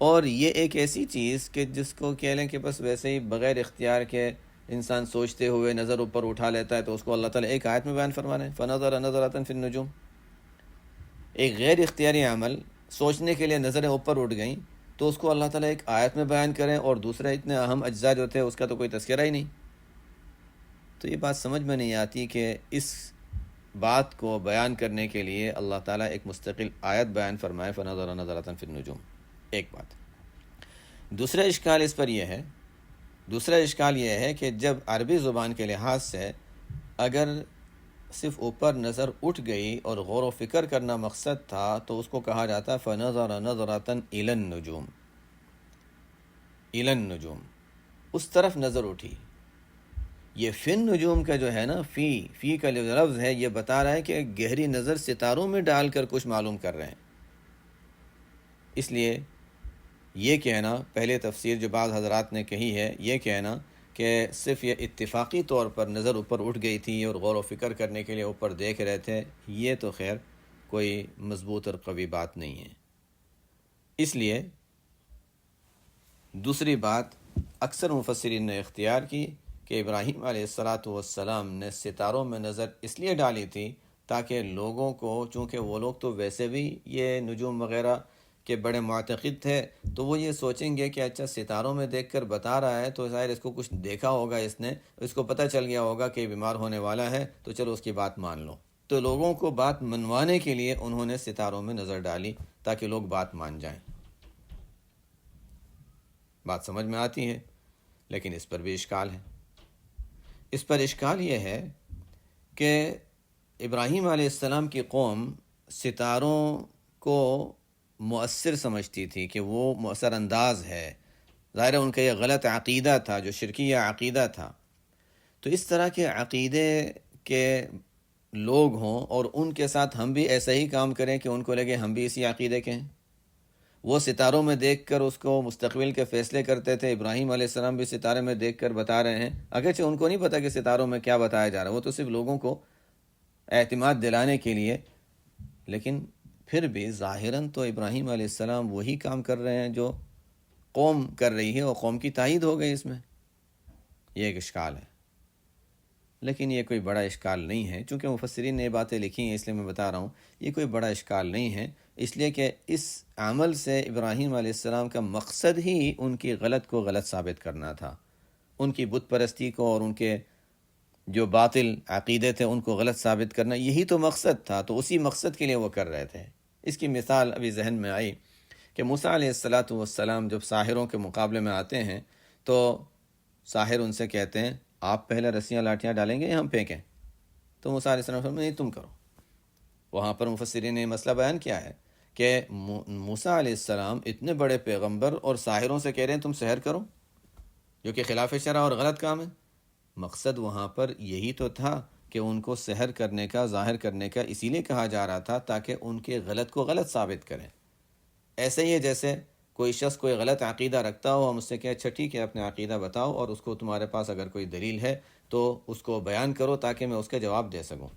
Speaker 1: اور یہ ایک ایسی چیز کہ جس کو کہہ لیں کہ بس ویسے ہی بغیر اختیار کے انسان سوچتے ہوئے نظر اوپر اٹھا لیتا ہے، تو اس کو اللہ تعالیٰ ایک آیت میں بیان فرما رہے ہیں فَنَظَرَ نَظْرَةً فِي النُّجُومِ. ایک غیر اختیاری عمل، سوچنے کے لیے نظریں اوپر اٹھ گئیں، تو اس کو اللہ تعالیٰ ایک آیت میں بیان کریں، اور دوسرے اتنے اہم اجزاء جو تھے اس کا تو کوئی تذکرہ ہی نہیں. تو یہ بات سمجھ میں نہیں آتی کہ اس بات کو بیان کرنے کے لیے اللہ تعالیٰ ایک مستقل آیت بیان فرمائے فَنَظَرَ نَظْرَةً فِي النُّجُومِ. ایک بات. دوسرا اشکال یہ ہے کہ جب عربی زبان کے لحاظ سے اگر صرف اوپر نظر اٹھ گئی اور غور و فکر کرنا مقصد تھا تو اس کو کہا جاتا فَنَظَرَ نَظْرَةً إِلَى النُّجُومِ. إِلَى النُّجُومِ، اس طرف نظر اٹھی. یہ فی النجوم کا جو ہے نا، فی کا جو لفظ ہے، یہ بتا رہا ہے کہ گہری نظر ستاروں میں ڈال کر کچھ معلوم کر رہے ہیں. اس لیے یہ کہنا، پہلے تفسیر جو بعض حضرات نے کہی ہے، یہ کہنا کہ صرف یہ اتفاقی طور پر نظر اوپر اٹھ گئی تھی اور غور و فکر کرنے کے لیے اوپر دیکھ رہے تھے، یہ تو خیر کوئی مضبوط اور قوی بات نہیں ہے. اس لیے دوسری بات اکثر مفسرین نے اختیار کی کہ ابراہیم علیہ السلام نے ستاروں میں نظر اس لیے ڈالی تھی تاکہ لوگوں کو، چونکہ وہ لوگ تو ویسے بھی یہ نجوم وغیرہ کے بڑے معتقد تھے، تو وہ یہ سوچیں گے کہ اچھا ستاروں میں دیکھ کر بتا رہا ہے تو ظاہر اس کو کچھ دیکھا ہوگا، اس کو پتہ چل گیا ہوگا کہ بیمار ہونے والا ہے، تو چلو اس کی بات مان لو. تو لوگوں کو بات منوانے کے لیے انہوں نے ستاروں میں نظر ڈالی تاکہ لوگ بات مان جائیں. بات سمجھ میں آتی ہے، لیکن اس پر بھی اشکال ہے. اس پر اشکال یہ ہے کہ ابراہیم علیہ السلام کی قوم ستاروں کو مؤثر سمجھتی تھی کہ وہ مؤثر انداز ہے. ظاہر ہے ان کا یہ غلط عقیدہ تھا، جو شرکیہ عقیدہ تھا. تو اس طرح کے عقیدے کے لوگ ہوں اور ان کے ساتھ ہم بھی ایسا ہی کام کریں کہ ان کو لگے ہم بھی اسی عقیدے کے ہیں، وہ ستاروں میں دیکھ کر اس کو مستقبل کے فیصلے کرتے تھے. ابراہیم علیہ السلام بھی ستارے میں دیکھ کر بتا رہے ہیں، اگرچہ ان کو نہیں پتہ کہ ستاروں میں کیا بتایا جا رہا ہے، وہ تو صرف لوگوں کو اعتماد دلانے کے لیے. لیکن پھر بھی ظاہراً تو ابراہیم علیہ السلام وہی کام کر رہے ہیں جو قوم کر رہی ہے، اور قوم کی تائید ہو گئی اس میں. یہ ایک اشکال ہے، لیکن یہ کوئی بڑا اشکال نہیں ہے. چونکہ مفسرین نے یہ باتیں لکھی ہیں، اس لیے میں بتا رہا ہوں یہ کوئی بڑا اشکال نہیں ہے، اس لیے کہ اس عمل سے ابراہیم علیہ السلام کا مقصد ہی ان کی غلط کو غلط ثابت کرنا تھا. ان کی بت پرستی کو اور ان کے جو باطل عقیدے تھے ان کو غلط ثابت کرنا، یہی تو مقصد تھا. تو اسی مقصد کے لیے وہ کر رہے تھے. اس کی مثال ابھی ذہن میں آئی کہ موسیٰ علیہ السلام جب ساحروں کے مقابلے میں آتے ہیں تو ساحر ان سے کہتے ہیں آپ پہلے رسیاں لاٹیاں ڈالیں گے یا ہم پھینکیں؟ تو موسیٰ علیہ السلام فرماتے ہیں نہیں، تم کرو. وہاں پر مفسرین نے مسئلہ بیان کیا ہے کہ موسیٰ علیہ السلام اتنے بڑے پیغمبر اور ساحروں سے کہہ رہے ہیں تم سحر کرو، جو کہ خلاف شرع اور غلط کام ہے. مقصد وہاں پر یہی تو تھا کہ ان کو سحر کرنے کا، ظاہر کرنے کا اسی لیے کہا جا رہا تھا تاکہ ان کے غلط کو غلط ثابت کریں. ایسے ہی ہے جیسے کوئی شخص کوئی غلط عقیدہ رکھتا ہو، ہم اس سے کہیں اچھا ٹھیک ہے اپنا عقیدہ بتاؤ، اور اس کو تمہارے پاس اگر کوئی دلیل ہے تو اس کو بیان کرو تاکہ میں اس کا جواب دے سکوں.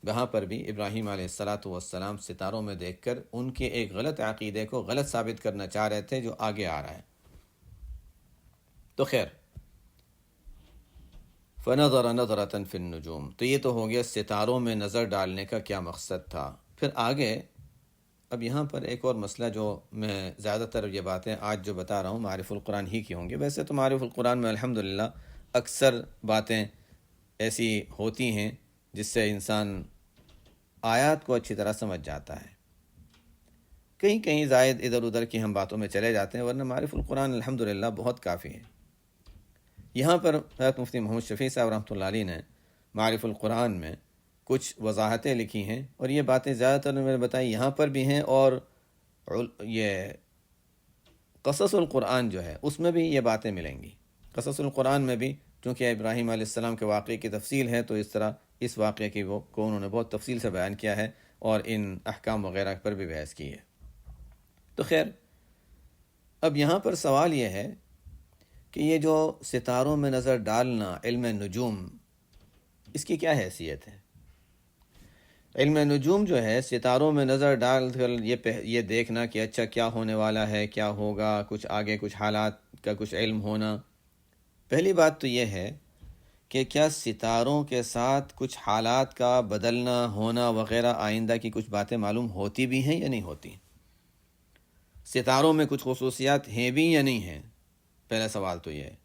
Speaker 1: وہاں پر بھی ابراہیم علیہ السلام ستاروں میں دیکھ کر ان کے ایک غلط عقیدے کو غلط ثابت کرنا چاہ رہے تھے جو آگے آ رہا ہے. تو خیر، فَنَظَرَ نَظْرَةً فِي النُّجُومِ، تو یہ تو ہو گیا ستاروں میں نظر ڈالنے کا کیا مقصد تھا. پھر آگے اب یہاں پر ایک اور مسئلہ، جو میں زیادہ تر یہ باتیں آج جو بتا رہا ہوں معارف القرآن ہی کی ہوں گی. ویسے تو معارف القرآن میں الحمدللہ اکثر باتیں ایسی ہوتی ہیں جس سے انسان آیات کو اچھی طرح سمجھ جاتا ہے. کہیں کہیں زائد ادھر ادھر کی ہم باتوں میں چلے جاتے ہیں، ورنہ معارف القرآن الحمدللہ بہت کافی ہے. یہاں پر حضرت مفتی محمد شفیع صاحب رحمۃ اللہ علیہ نے معارف القرآن میں کچھ وضاحتیں لکھی ہیں، اور یہ باتیں زیادہ تر میں نے بتائی یہاں پر بھی ہیں، اور یہ قصص القرآن جو ہے اس میں بھی یہ باتیں ملیں گی. قصص القرآن میں بھی چونکہ ابراہیم علیہ السلام کے واقعے کی تفصیل ہے، تو اس طرح اس واقعے کی کو انہوں نے بہت تفصیل سے بیان کیا ہے اور ان احکام وغیرہ پر بھی بحث کی ہے. تو خیر، اب یہاں پر سوال یہ ہے کہ یہ جو ستاروں میں نظر ڈالنا، علم نجوم، اس کی کیا حیثیت ہے؟ علم نجوم جو ہے ستاروں میں نظر ڈال کر یہ دیکھنا کہ اچھا کیا ہونے والا ہے، کیا ہوگا، کچھ آگے کچھ حالات کا کچھ علم ہونا. پہلی بات تو یہ ہے کہ کیا ستاروں کے ساتھ کچھ حالات کا بدلنا ہونا وغیرہ آئندہ کی کچھ باتیں معلوم ہوتی بھی ہیں یا نہیں ہوتی؟ ستاروں میں کچھ خصوصیات ہیں بھی یا نہیں ہیں؟ پہلا سوال تو یہ ہے.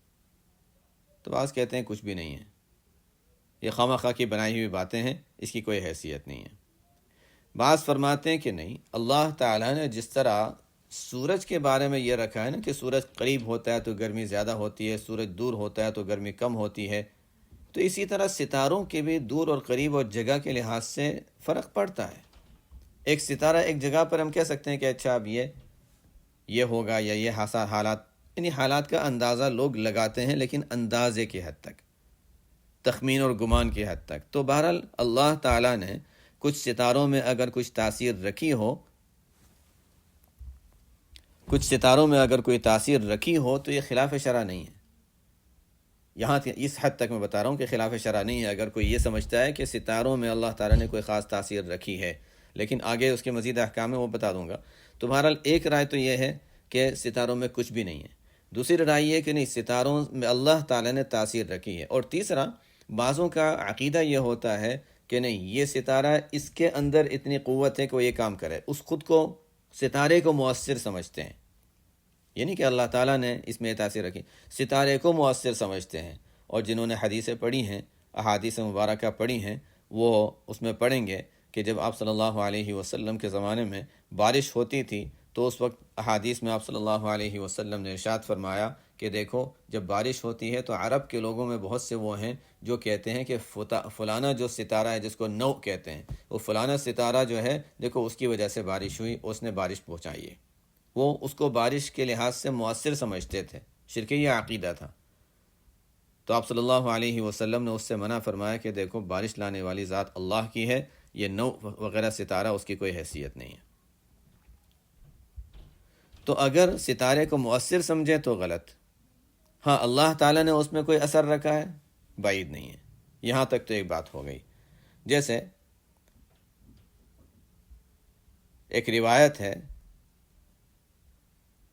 Speaker 1: تو بعض کہتے ہیں کچھ بھی نہیں ہے، یہ خواہ مخواہ کی بنائی ہوئی باتیں ہیں، اس کی کوئی حیثیت نہیں ہے. بعض فرماتے ہیں کہ نہیں، اللہ تعالیٰ نے جس طرح سورج کے بارے میں یہ رکھا ہے نا کہ سورج قریب ہوتا ہے تو گرمی زیادہ ہوتی ہے، سورج دور ہوتا ہے تو گرمی کم ہوتی ہے، تو اسی طرح ستاروں کے بھی دور اور قریب اور جگہ کے لحاظ سے فرق پڑتا ہے. ایک ستارہ ایک جگہ پر ہم کہہ سکتے ہیں کہ اچھا اب یہ ہوگا یا یہ حالات، یعنی حالات کا اندازہ لوگ لگاتے ہیں لیکن اندازے کی حد تک، تخمین اور گمان کی حد تک. تو بہرحال اللہ تعالیٰ نے کچھ ستاروں میں اگر کچھ تاثیر رکھی ہو، کچھ ستاروں میں اگر کوئی تاثیر رکھی ہو تو یہ خلاف شرع نہیں ہے. یہاں اس حد تک میں بتا رہا ہوں کہ خلاف شرع نہیں ہے. اگر کوئی یہ سمجھتا ہے کہ ستاروں میں اللہ تعالیٰ نے کوئی خاص تاثیر رکھی ہے، لیکن آگے اس کے مزید احکام ہے وہ بتا دوں گا. تو بہرحال ایک رائے تو یہ ہے کہ ستاروں میں کچھ بھی نہیں ہے. دوسری رائے یہ کہ نہیں، ستاروں میں اللہ تعالیٰ نے تاثیر رکھی ہے. اور تیسرا، بعضوں کا عقیدہ یہ ہوتا ہے کہ نہیں، یہ ستارہ اس کے اندر اتنی قوت ہے کہ وہ یہ کام کرے، اس خود کو ستارے کو مؤثر سمجھتے ہیں. یعنی کہ اللہ تعالیٰ نے اس میں تاثیر رکھی، ستارے کو مؤثر سمجھتے ہیں. اور جنہوں نے حدیثیں پڑھی ہیں، احادیث مبارکہ پڑھی ہیں، وہ اس میں پڑھیں گے کہ جب آپ صلی اللہ علیہ وسلم کے زمانے میں بارش ہوتی تھی تو اس وقت احادیث میں آپ صلی اللہ علیہ وسلم نے ارشاد فرمایا کہ دیکھو جب بارش ہوتی ہے تو عرب کے لوگوں میں بہت سے وہ ہیں جو کہتے ہیں کہ فلانا جو ستارہ ہے جس کو نو کہتے ہیں، وہ فلانا ستارہ جو ہے دیکھو اس کی وجہ سے بارش ہوئی، اس نے بارش پہنچائی ہے. وہ اس کو بارش کے لحاظ سے مؤثر سمجھتے تھے، شرکی عقیدہ تھا. تو آپ صلی اللہ علیہ وسلم نے اس سے منع فرمایا کہ دیکھو بارش لانے والی ذات اللہ کی ہے، یہ نو وغیرہ ستارہ اس کی کوئی حیثیت نہیں ہے. تو اگر ستارے کو مؤثر سمجھے تو غلط، ہاں اللہ تعالیٰ نے اس میں کوئی اثر رکھا ہے بعید نہیں ہے، یہاں تک تو ایک بات ہو گئی۔ جیسے ایک روایت ہے،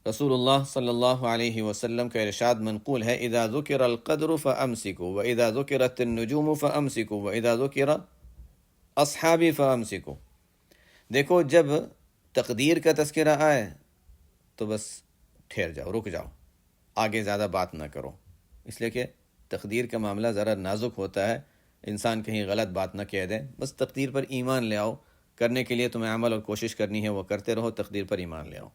Speaker 1: رسول اللہ صلی اللہ علیہ وسلم کا ارشاد منقول ہے، اذا ذکر القدر فامسکوا واذا ذکرت النجوم فامسکوا واذا ذکر اصحابی فامسکوا۔ دیکھو جب تقدیر کا تذکرہ آئے تو بس ٹھہر جاؤ، رک جاؤ، آگے زیادہ بات نہ کرو، اس لیے کہ تقدیر کا معاملہ ذرا نازک ہوتا ہے، انسان کہیں غلط بات نہ کہہ دے۔ بس تقدیر پر ایمان لے آؤ، کرنے کے لیے تمہیں عمل اور کوشش کرنی ہے وہ کرتے رہو، تقدیر پر ایمان لے آؤ۔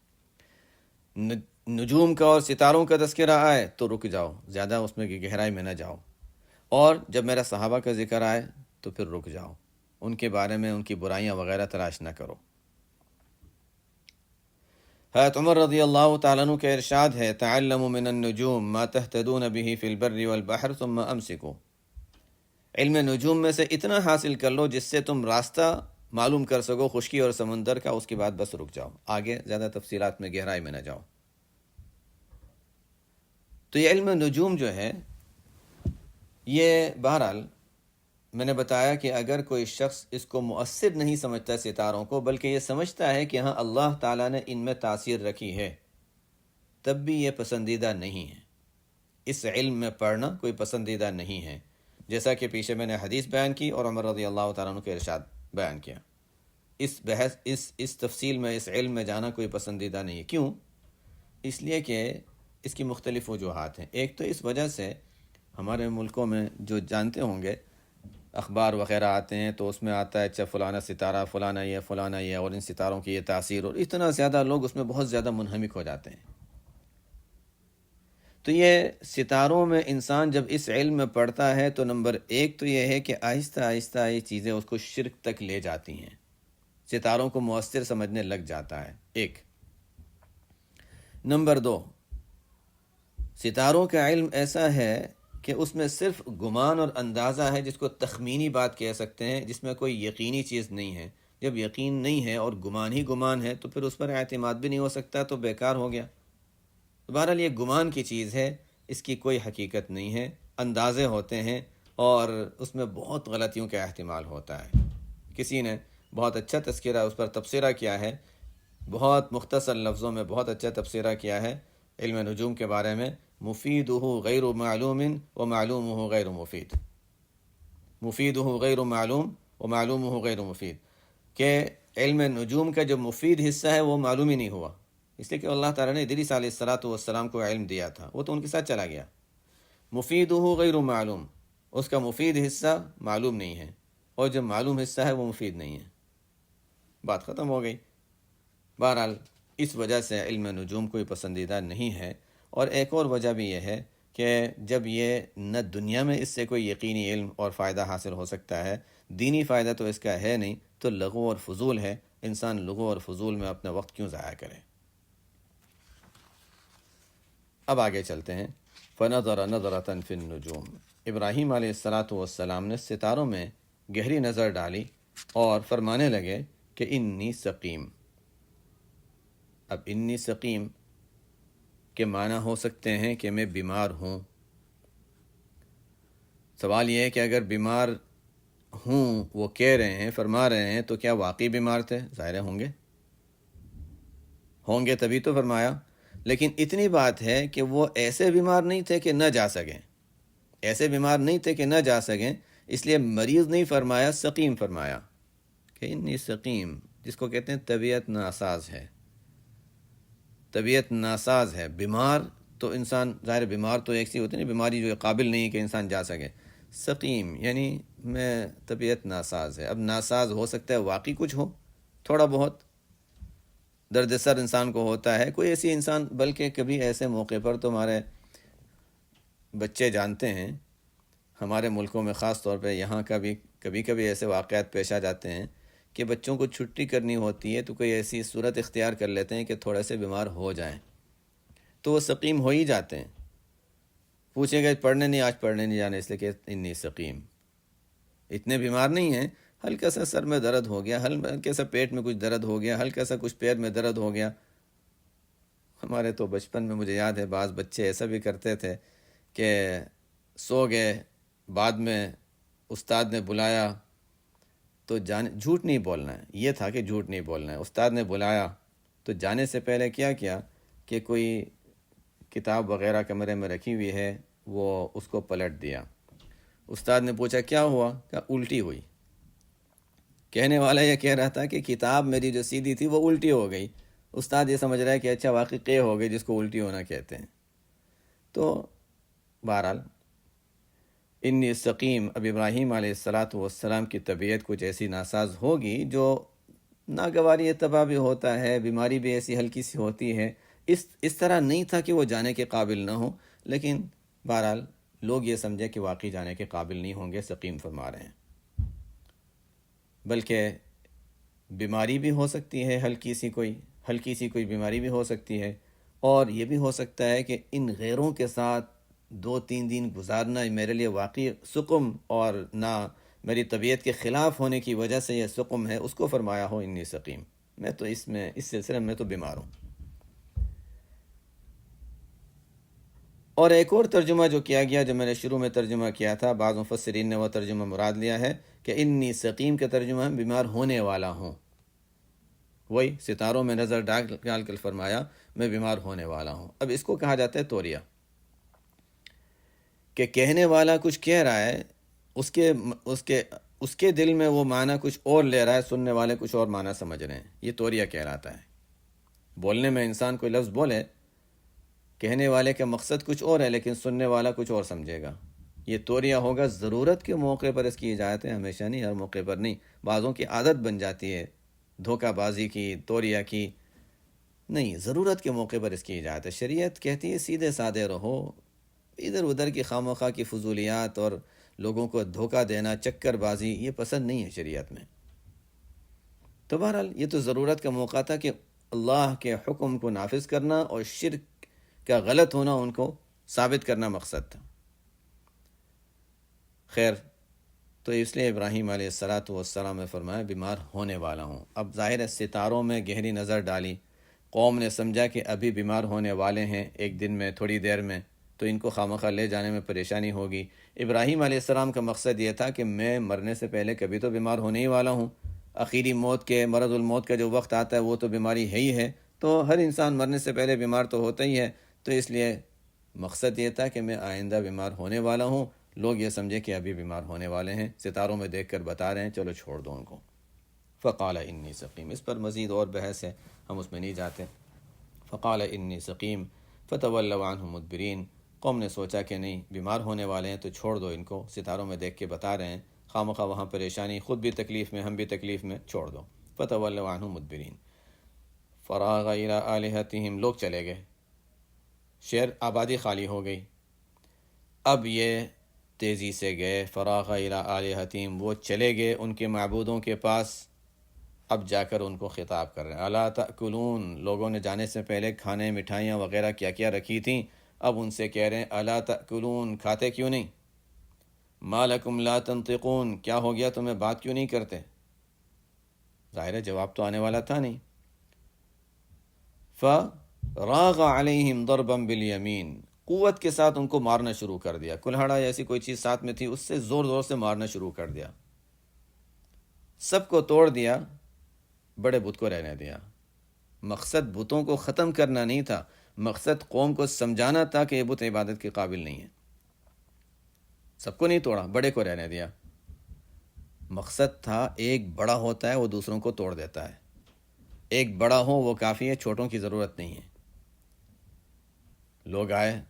Speaker 1: نجوم کا اور ستاروں کا تذکرہ آئے تو رک جاؤ، زیادہ اس میں گہرائی میں نہ جاؤ، اور جب میرا صحابہ کا ذکر آئے تو پھر رک جاؤ، ان کے بارے میں ان کی برائیاں وغیرہ تلاش نہ کرو۔ حضرت عمر رضی اللہ تعالیٰ عنہ کا ارشاد ہے، تعلموا من النجوم ما تهتدون به في البر والبحر ثم امسكوا۔ علم نجوم میں سے اتنا حاصل کر لو جس سے تم راستہ معلوم کر سکو خشکی اور سمندر کا، اس کے بعد بس رک جاؤ، آگے زیادہ تفصیلات میں گہرائی میں نہ جاؤ۔ تو یہ علم نجوم جو ہے، یہ بہرحال میں نے بتایا کہ اگر کوئی شخص اس کو مؤثر نہیں سمجھتا ستاروں کو، بلکہ یہ سمجھتا ہے کہ ہاں اللہ تعالیٰ نے ان میں تاثیر رکھی ہے، تب بھی یہ پسندیدہ نہیں ہے، اس علم میں پڑھنا کوئی پسندیدہ نہیں ہے، جیسا کہ پیچھے میں نے حدیث بیان کی اور عمر رضی اللہ تعالیٰ عنہ کے ارشاد بیان کیا۔ اس بحث اس تفصیل میں، اس علم میں جانا کوئی پسندیدہ نہیں ہے۔ کیوں؟ اس لیے کہ اس کی مختلف وجوہات ہیں۔ ایک تو اس وجہ سے ہمارے ملکوں میں جو جانتے ہوں گے اخبار وغیرہ آتے ہیں تو اس میں آتا ہے اچھا فلانا ستارہ، فلانا یہ اور ان ستاروں کی یہ تاثیر، اور اتنا زیادہ لوگ اس میں بہت زیادہ منہمک ہو جاتے ہیں۔ تو یہ ستاروں میں انسان جب اس علم میں پڑھتا ہے تو نمبر ایک تو یہ ہے کہ آہستہ آہستہ یہ چیزیں اس کو شرک تک لے جاتی ہیں، ستاروں کو مؤثر سمجھنے لگ جاتا ہے، ایک۔ نمبر دو، ستاروں کا علم ایسا ہے کہ اس میں صرف گمان اور اندازہ ہے، جس کو تخمینی بات کہہ سکتے ہیں، جس میں کوئی یقینی چیز نہیں ہے۔ جب یقین نہیں ہے اور گمان ہی گمان ہے تو پھر اس پر اعتماد بھی نہیں ہو سکتا، تو بیکار ہو گیا۔ بہرحال یہ گمان کی چیز ہے، اس کی کوئی حقیقت نہیں ہے، اندازے ہوتے ہیں اور اس میں بہت غلطیوں کا احتمال ہوتا ہے۔ کسی نے بہت اچھا تذکرہ اس پر تبصرہ کیا ہے، بہت مختصر لفظوں میں بہت اچھا تبصرہ کیا ہے علم نجوم کے بارے میں، مفیدہ غیر معلوم و معلومہ غیر مفید، مفیدہ غیر معلوم و معلومہ غیر مفید، کہ علم نجوم کا جو مفید حصہ ہے وہ معلوم ہی نہیں ہوا، اس لیے کہ اللہ تعالیٰ نے ادریس علیہ السلام کو علم دیا تھا، وہ تو ان کے ساتھ چلا گیا۔ مفیدہ غیر معلوم، اس کا مفید حصہ معلوم نہیں ہے، اور جو معلوم حصہ ہے وہ مفید نہیں ہے، بات ختم ہو گئی۔ بہرحال اس وجہ سے علم نجوم کوئی پسندیدہ نہیں ہے۔ اور ایک اور وجہ بھی یہ ہے کہ جب یہ نہ دنیا میں اس سے کوئی یقینی علم اور فائدہ حاصل ہو سکتا ہے، دینی فائدہ تو اس کا ہے نہیں، تو لغو اور فضول ہے، انسان لغو اور فضول میں اپنا وقت کیوں ضائع کرے۔ اب آگے چلتے ہیں۔ فَنَظَرَ نَظْرَةً فِي النُّجُومِ، ابراہیم علیہ السلام نے ستاروں میں گہری نظر ڈالی اور فرمانے لگے کہ انی سقیم۔ اب انی سقیم کے معنی ہو سکتے ہیں کہ میں بیمار ہوں۔ سوال یہ ہے کہ اگر بیمار ہوں وہ کہہ رہے ہیں، فرما رہے ہیں، تو کیا واقعی بیمار تھے؟ ظاہر ہوں گے تبھی تو فرمایا۔ لیکن اتنی بات ہے کہ وہ ایسے بیمار نہیں تھے کہ نہ جا سکیں، ایسے بیمار نہیں تھے کہ نہ جا سکیں، اس لیے مریض نہیں فرمایا، سقیم فرمایا کہ انی سقیم، جس کو کہتے ہیں طبیعت ناساز ہے، طبیعت ناساز ہے۔ بیمار تو انسان ظاہر بیمار تو ایک سی ہوتی ہے، بیماری جو قابل نہیں ہے کہ انسان جا سکے، سقیم یعنی میں طبیعت ناساز ہے۔ اب ناساز ہو سکتا ہے واقعی کچھ ہو، تھوڑا بہت درد سر انسان کو ہوتا ہے، کوئی ایسی انسان، بلکہ کبھی ایسے موقع پر تو ہمارے بچے جانتے ہیں، ہمارے ملکوں میں خاص طور پہ یہاں کا بھی کبھی ایسے واقعات پیش آ جاتے ہیں کہ بچوں کو چھٹی کرنی ہوتی ہے تو کوئی ایسی صورت اختیار کر لیتے ہیں کہ تھوڑے سے بیمار ہو جائیں، تو وہ سقیم ہو ہی جاتے ہیں۔ پوچھیں گے آج پڑھنے نہیں جانے، اس لیے کہ انی سقیم، اتنے بیمار نہیں ہیں، ہلکا سا سر میں درد ہو گیا، ہلکا سا پیٹ میں کچھ درد ہو گیا، ہلکا سا کچھ پیر میں درد ہو گیا، ہمارے تو بچپن میں مجھے یاد ہے بعض بچے ایسا بھی کرتے تھے کہ سو گئے، بعد میں استاد نے بلایا تو جھوٹ نہیں بولنا ہے، یہ تھا کہ جھوٹ نہیں بولنا ہے، استاد نے بلایا تو جانے سے پہلے کیا کیا کہ کوئی کتاب وغیرہ کمرے میں رکھی ہوئی ہے، وہ اس کو پلٹ دیا۔ استاد نے پوچھا کیا ہوا؟ کہا الٹی ہوئی۔ کہنے والا یہ کہہ رہا تھا کہ کتاب میری جو سیدھی تھی وہ الٹی ہو گئی، استاد یہ سمجھ رہا ہے کہ اچھا واقعی قے ہو گئی جس کو الٹی ہونا کہتے ہیں۔ تو بہرحال انی سقیم، اب ابراہیم علیہ السلام کی طبیعت کچھ ایسی ناساز ہوگی جو ناگواری اتباع بھی ہوتا ہے، بیماری بھی ایسی ہلکی سی ہوتی ہے، اس طرح نہیں تھا کہ وہ جانے کے قابل نہ ہو، لیکن بہرحال لوگ یہ سمجھے کہ واقعی جانے کے قابل نہیں ہوں گے، سقیم فرما رہے ہیں۔ بلکہ بیماری بھی ہو سکتی ہے، ہلکی سی کوئی بیماری بھی ہو سکتی ہے، اور یہ بھی ہو سکتا ہے کہ ان غیروں کے ساتھ 2-3 دن گزارنا میرے لیے واقعی سقم اور نہ میری طبیعت کے خلاف ہونے کی وجہ سے یہ سقم ہے، اس کو فرمایا ہو انی سقیم، میں تو اس سلسلے میں تو بیمار ہوں۔ اور ایک اور ترجمہ جو کیا گیا، جو میں نے شروع میں ترجمہ کیا تھا، بعض مفسرین نے وہ ترجمہ مراد لیا ہے کہ انی سقیم کا ترجمہ بیمار ہونے والا ہوں، وہی ستاروں میں نظر ڈال کر فرمایا میں بیمار ہونے والا ہوں۔ اب اس کو کہا جاتا ہے توریہ، کہ کہنے والا کچھ کہہ رہا ہے، اس کے دل میں وہ معنی کچھ اور لے رہا ہے، سننے والے کچھ اور معنی سمجھ رہے ہیں، یہ توریہ کہلاتا ہے۔ بولنے میں انسان کوئی لفظ بولے، کہنے والے کا مقصد کچھ اور ہے لیکن سننے والا کچھ اور سمجھے گا، یہ توریہ ہوگا۔ ضرورت کے موقع پر اس کی اجازت ہے، ہمیشہ نہیں، ہر موقع پر نہیں۔ بعضوں کی عادت بن جاتی ہے دھوکہ بازی کی، توریہ کی، نہیں، ضرورت کے موقع پر اس کی اجازت ہے۔ شریعت کہتی ہے سیدھے سادے رہو، ادھر ادھر کی خواہ کی فضولیات اور لوگوں کو دھوکہ دینا، چکر بازی، یہ پسند نہیں ہے شریعت میں۔ تو بہرحال یہ تو ضرورت کا موقع تھا کہ اللہ کے حکم کو نافذ کرنا اور شرک کا غلط ہونا ان کو ثابت کرنا مقصد تھا۔ خیر، تو اس لیے ابراہیم علیہ السلام نے فرمایا بیمار ہونے والا ہوں۔ اب ظاہر ہے ستاروں میں گہری نظر ڈالی، قوم نے سمجھا کہ ابھی بیمار ہونے والے ہیں، ایک دن میں، تھوڑی دیر میں، تو ان کو خامخواہ لے جانے میں پریشانی ہوگی۔ ابراہیم علیہ السلام کا مقصد یہ تھا کہ میں مرنے سے پہلے کبھی تو بیمار ہونے ہی والا ہوں، آخری موت کے، مرض الموت کا جو وقت آتا ہے وہ تو بیماری ہے ہی ہے، تو ہر انسان مرنے سے پہلے بیمار تو ہوتا ہی ہے، تو اس لیے مقصد یہ تھا کہ میں آئندہ بیمار ہونے والا ہوں، لوگ یہ سمجھے کہ ابھی بیمار ہونے والے ہیں، ستاروں میں دیکھ کر بتا رہے ہیں، چلو چھوڑ دو ان کو۔ فقال انی سقیم، اس پر مزید اور بحث ہے، ہم اس میں نہیں جاتے۔ فقال انی سقیم فتولوا عنہ مدبرین، قوم نے سوچا کہ نہیں، بیمار ہونے والے ہیں تو چھوڑ دو ان کو، ستاروں میں دیکھ کے بتا رہے ہیں، خواہ وہاں پریشانی، خود بھی تکلیف میں، ہم بھی تکلیف میں، چھوڑ دو۔ فتولوا عنہ مدبرین فراغ الی آلہتہم، لوگ چلے گئے، شہر آبادی خالی ہو گئی۔ اب یہ تیزی سے گئے، فراغ الی آلہتہم، وہ چلے گئے ان کے معبودوں کے پاس۔ اب جا کر ان کو خطاب کر رہے ہیں، الا تأکلون، لوگوں نے جانے سے پہلے کھانے، مٹھائیاں وغیرہ کیا کیا رکھی تھیں، اب ان سے کہہ رہے ہیں الا تأکلون، کھاتے کیوں نہیں؟ ما لکم لا تنطقون، کیا ہو گیا تمہیں بات کیوں نہیں کرتے؟ ظاہر ہے جواب تو آنے والا تھا نہیں۔ فراغ علیہم ضربا بالیمین، قوت کے ساتھ ان کو مارنا شروع کر دیا، کلہاڑا ایسی کوئی چیز ساتھ میں تھی، اس سے زور زور سے مارنا شروع کر دیا، سب کو توڑ دیا، بڑے بت کو رہنے دیا۔ مقصد بتوں کو ختم کرنا نہیں تھا، مقصد قوم کو سمجھانا تھا کہ یہ بت عبادت کے قابل نہیں ہے۔ سب کو نہیں توڑا، بڑے کو رہنے دیا۔ مقصد تھا ایک بڑا ہوتا ہے وہ دوسروں کو توڑ دیتا ہے، ایک بڑا ہو وہ کافی ہے، چھوٹوں کی ضرورت نہیں ہے۔ لوگ آئے،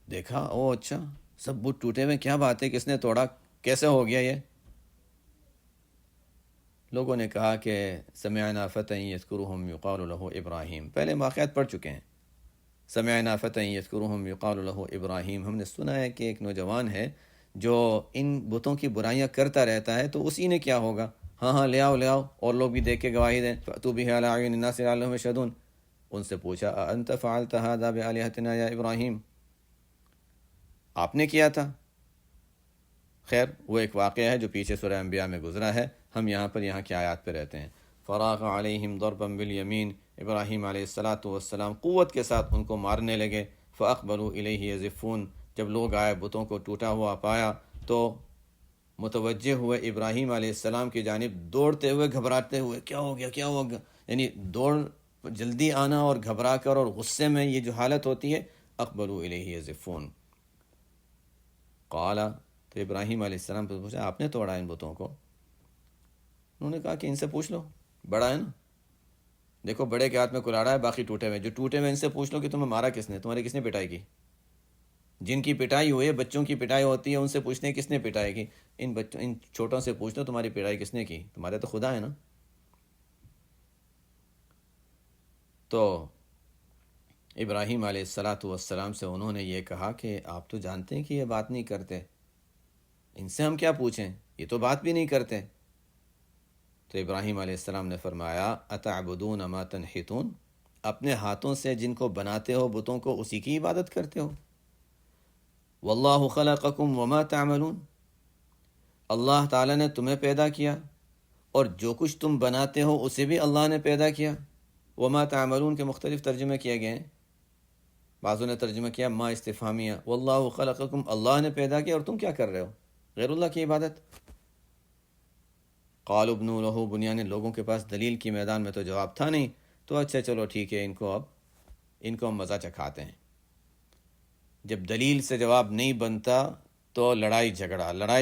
Speaker 1: دیکھا، او اچھا سب بت ٹوٹے ہوئے، کیا بات ہے، کس نے توڑا، کیسے ہو گیا یہ؟ لوگوں نے کہا کہ سمعنا فتى یذکرهم یقال له ابراہیم، پہلے واقعات پڑھ چکے ہیں۔ سمعنا فتى یذکرهم یقال له ابراہیم، ہم نے سنا ہے کہ ایک نوجوان ہے جو ان بتوں کی برائیاں کرتا رہتا ہے، تو اسی نے کیا ہوگا، ہاں ہاں لے آؤ، اور لوگ بھی دیکھ کے گواہی دیں، فأتوا به على اعین الناس لعلهم یشهدون۔ ان سے پوچھا اانت فعلت هذا بآلهتنا یا ابراہیم، آپ نے کیا تھا؟ خیر، وہ ایک واقعہ ہے جو پیچھے سورہ انبیاء میں گزرا ہے، ہم یہاں کی آیات پہ رہتے ہیں۔ فراغ علیہم ضربا بالیمین، ابراہیم علیہ السلام قوت کے ساتھ ان کو مارنے لگے۔ فاقبلوا الیہ یزفون، جب لوگ آئے بتوں کو ٹوٹا ہوا پایا تو متوجہ ہوئے ابراہیم علیہ السلام کی جانب، دوڑتے ہوئے گھبراتے ہوئے، کیا ہو گیا کیا ہو گیا، یعنی دوڑ جلدی آنا اور گھبرا کر اور غصے میں یہ جو حالت ہوتی ہے، اقبلوا الیہ یزفون۔ قال، تو ابراہیم علیہ السلام سے پوچھا آپ نے توڑا ان بتوں کو؟ انہوں نے کہا کہ ان سے پوچھ لو، بڑا ہے نا، دیکھو بڑے کے ہاتھ میں کلاڑا ہے، باقی ٹوٹے ہوئے، جو ٹوٹے ہوئے ان سے پوچھ لو کہ تمہیں مارا کس نے، تمہاری کس نے پٹائی کی؟ جن کی پٹائی ہوئی ہے، بچوں کی پٹائی ہوتی ہے، ان سے پوچھتے ہیں کس نے پٹائی کی، ان چھوٹوں سے پوچھ لو تمہاری پٹائی کس نے کی، تمہارے تو خدا ہے نا۔ تو ابراہیم علیہ السلام سے انہوں نے یہ کہا کہ آپ تو جانتے ہیں کہ یہ بات نہیں کرتے، ان سے ہم کیا پوچھیں، یہ تو بات بھی نہیں کرتے۔ تو ابراہیم علیہ السلام نے فرمایا اتعبدون ما تنحتون، اپنے ہاتھوں سے جن کو بناتے ہو بتوں کو، اسی کی عبادت کرتے ہو۔ واللہ خلقکم وما تعملون، اللہ تعالیٰ نے تمہیں پیدا کیا اور جو کچھ تم بناتے ہو اسے بھی اللہ نے پیدا کیا۔ وما تعملون کے مختلف ترجمے کیے گئے ہیں، بعضوں نے ترجمہ کیا ما استفہامیہ، واللہ خلقکم، اللہ نے پیدا کیا اور تم کیا کر رہے ہو، غیر اللہ کی عبادت۔ قالوا ابنوا لہ بنیان، لوگوں کے پاس دلیل کی میدان میں تو جواب تھا نہیں، تو اچھا چلو ٹھیک ہے، ان کو ہم مزہ چکھاتے ہیں۔ جب دلیل سے جواب نہیں بنتا تو لڑائی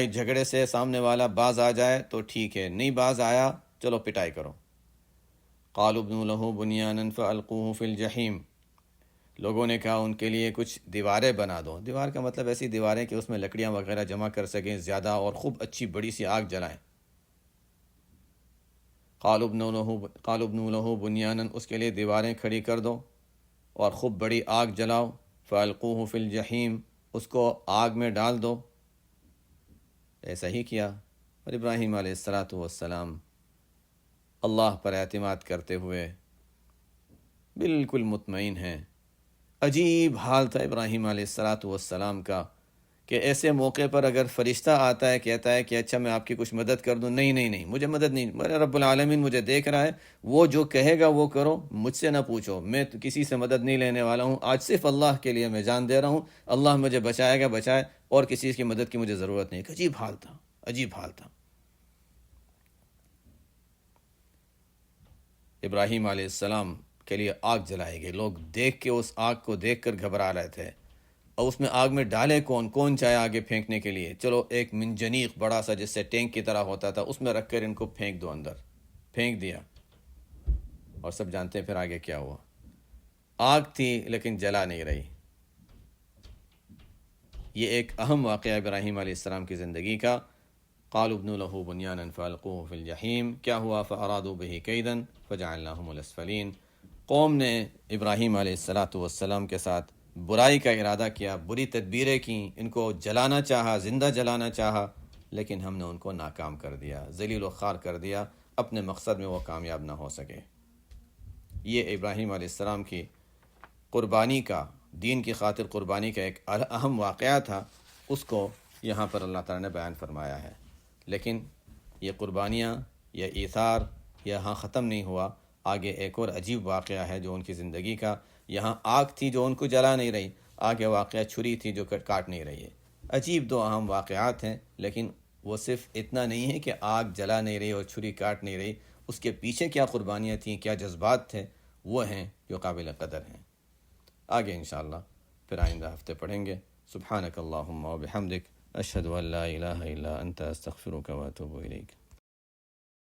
Speaker 1: جھگڑے سے سامنے والا باز آ جائے تو ٹھیک ہے، نہیں باز آیا چلو پٹائی کرو۔ قالوا ابنوا لہ بنیانا فالقوہ فی الجحیم، لوگوں نے کہا ان کے لیے کچھ دیواریں بنا دو۔ دیوار کا مطلب ایسی دیواریں کہ اس میں لکڑیاں وغیرہ جمع کر سکیں زیادہ، اور خوب اچھی بڑی سی آگ جلائیں۔ قالوا ابنوا لہ بنیانا، اس کے لیے دیواریں کھڑی کر دو اور خوب بڑی آگ جلاؤ۔ فالقوہ فی الجحیم، اس کو آگ میں ڈال دو۔ ایسا ہی کیا، اور ابراہیم علیہ السلام اللہ پر اعتماد کرتے ہوئے بالکل مطمئن ہیں۔ عجیب حال تھا ابراہیم علیہ السلام کا کہ ایسے موقع پر اگر فرشتہ آتا ہے کہتا ہے کہ اچھا میں آپ کی کچھ مدد کر دوں، نہیں مجھے مدد نہیں، میرا رب العالمین مجھے دیکھ رہا ہے، وہ جو کہے گا وہ کرو، مجھ سے نہ پوچھو، میں تو کسی سے مدد نہیں لینے والا ہوں، آج صرف اللہ کے لیے میں جان دے رہا ہوں، اللہ مجھے بچائے گا بچائے، اور کسی کی مدد کی مجھے ضرورت نہیں۔ عجیب حال تھا۔ ابراہیم علیہ السلام کے لیے آگ جلائے گئی، لوگ دیکھ کے اس آگ کو دیکھ کر گھبرا رہے تھے، اور اس میں آگ میں ڈالے کون چاہے آگے پھینکنے کے لیے، چلو ایک منجنیق بڑا سا جس سے ٹینک کی طرح ہوتا تھا اس میں رکھ کر ان کو پھینک دو، اندر پھینک دیا، اور سب جانتے ہیں پھر آگے کیا ہوا۔ آگ تھی لیکن جلا نہیں رہی۔ یہ ایک اہم واقعہ ابراہیم علیہ السلام کی زندگی کا۔ قالوا ابنوا لہ بنیانا فالقوہ فی الجحیم، کیا ہوا؟ فارادوا بہ کیدا فجعلناہم الاسفلین، قوم نے ابراہیم علیہ السلام کے ساتھ برائی کا ارادہ کیا، بری تدبیریں کیں، ان کو جلانا چاہا، زندہ جلانا چاہا، لیکن ہم نے ان کو ناکام کر دیا، ذلیل و خوار کر دیا، اپنے مقصد میں وہ کامیاب نہ ہو سکے۔ یہ ابراہیم علیہ السلام کی قربانی کا، دین کی خاطر قربانی کا ایک اہم واقعہ تھا، اس کو یہاں پر اللہ تعالیٰ نے بیان فرمایا ہے۔ لیکن یہ قربانیاں، یہ ایثار یہاں ختم نہیں ہوا، آگے ایک اور عجیب واقعہ ہے جو ان کی زندگی کا۔ یہاں آگ تھی جو ان کو جلا نہیں رہی، آگے واقعہ چھری تھی جو کاٹ نہیں رہی ہے۔ عجیب دو اہم واقعات ہیں، لیکن وہ صرف اتنا نہیں ہے کہ آگ جلا نہیں رہی اور چھری کاٹ نہیں رہی، اس کے پیچھے کیا قربانیاں تھیں، کیا جذبات تھے، وہ ہیں جو قابل قدر ہیں۔ آگے انشاءاللہ پھر آئندہ ہفتے پڑھیں گے۔ سبحانک اللہم و بحمدک، اشہد ان لا الہ الا انت، استغفرک و اتوب الیک۔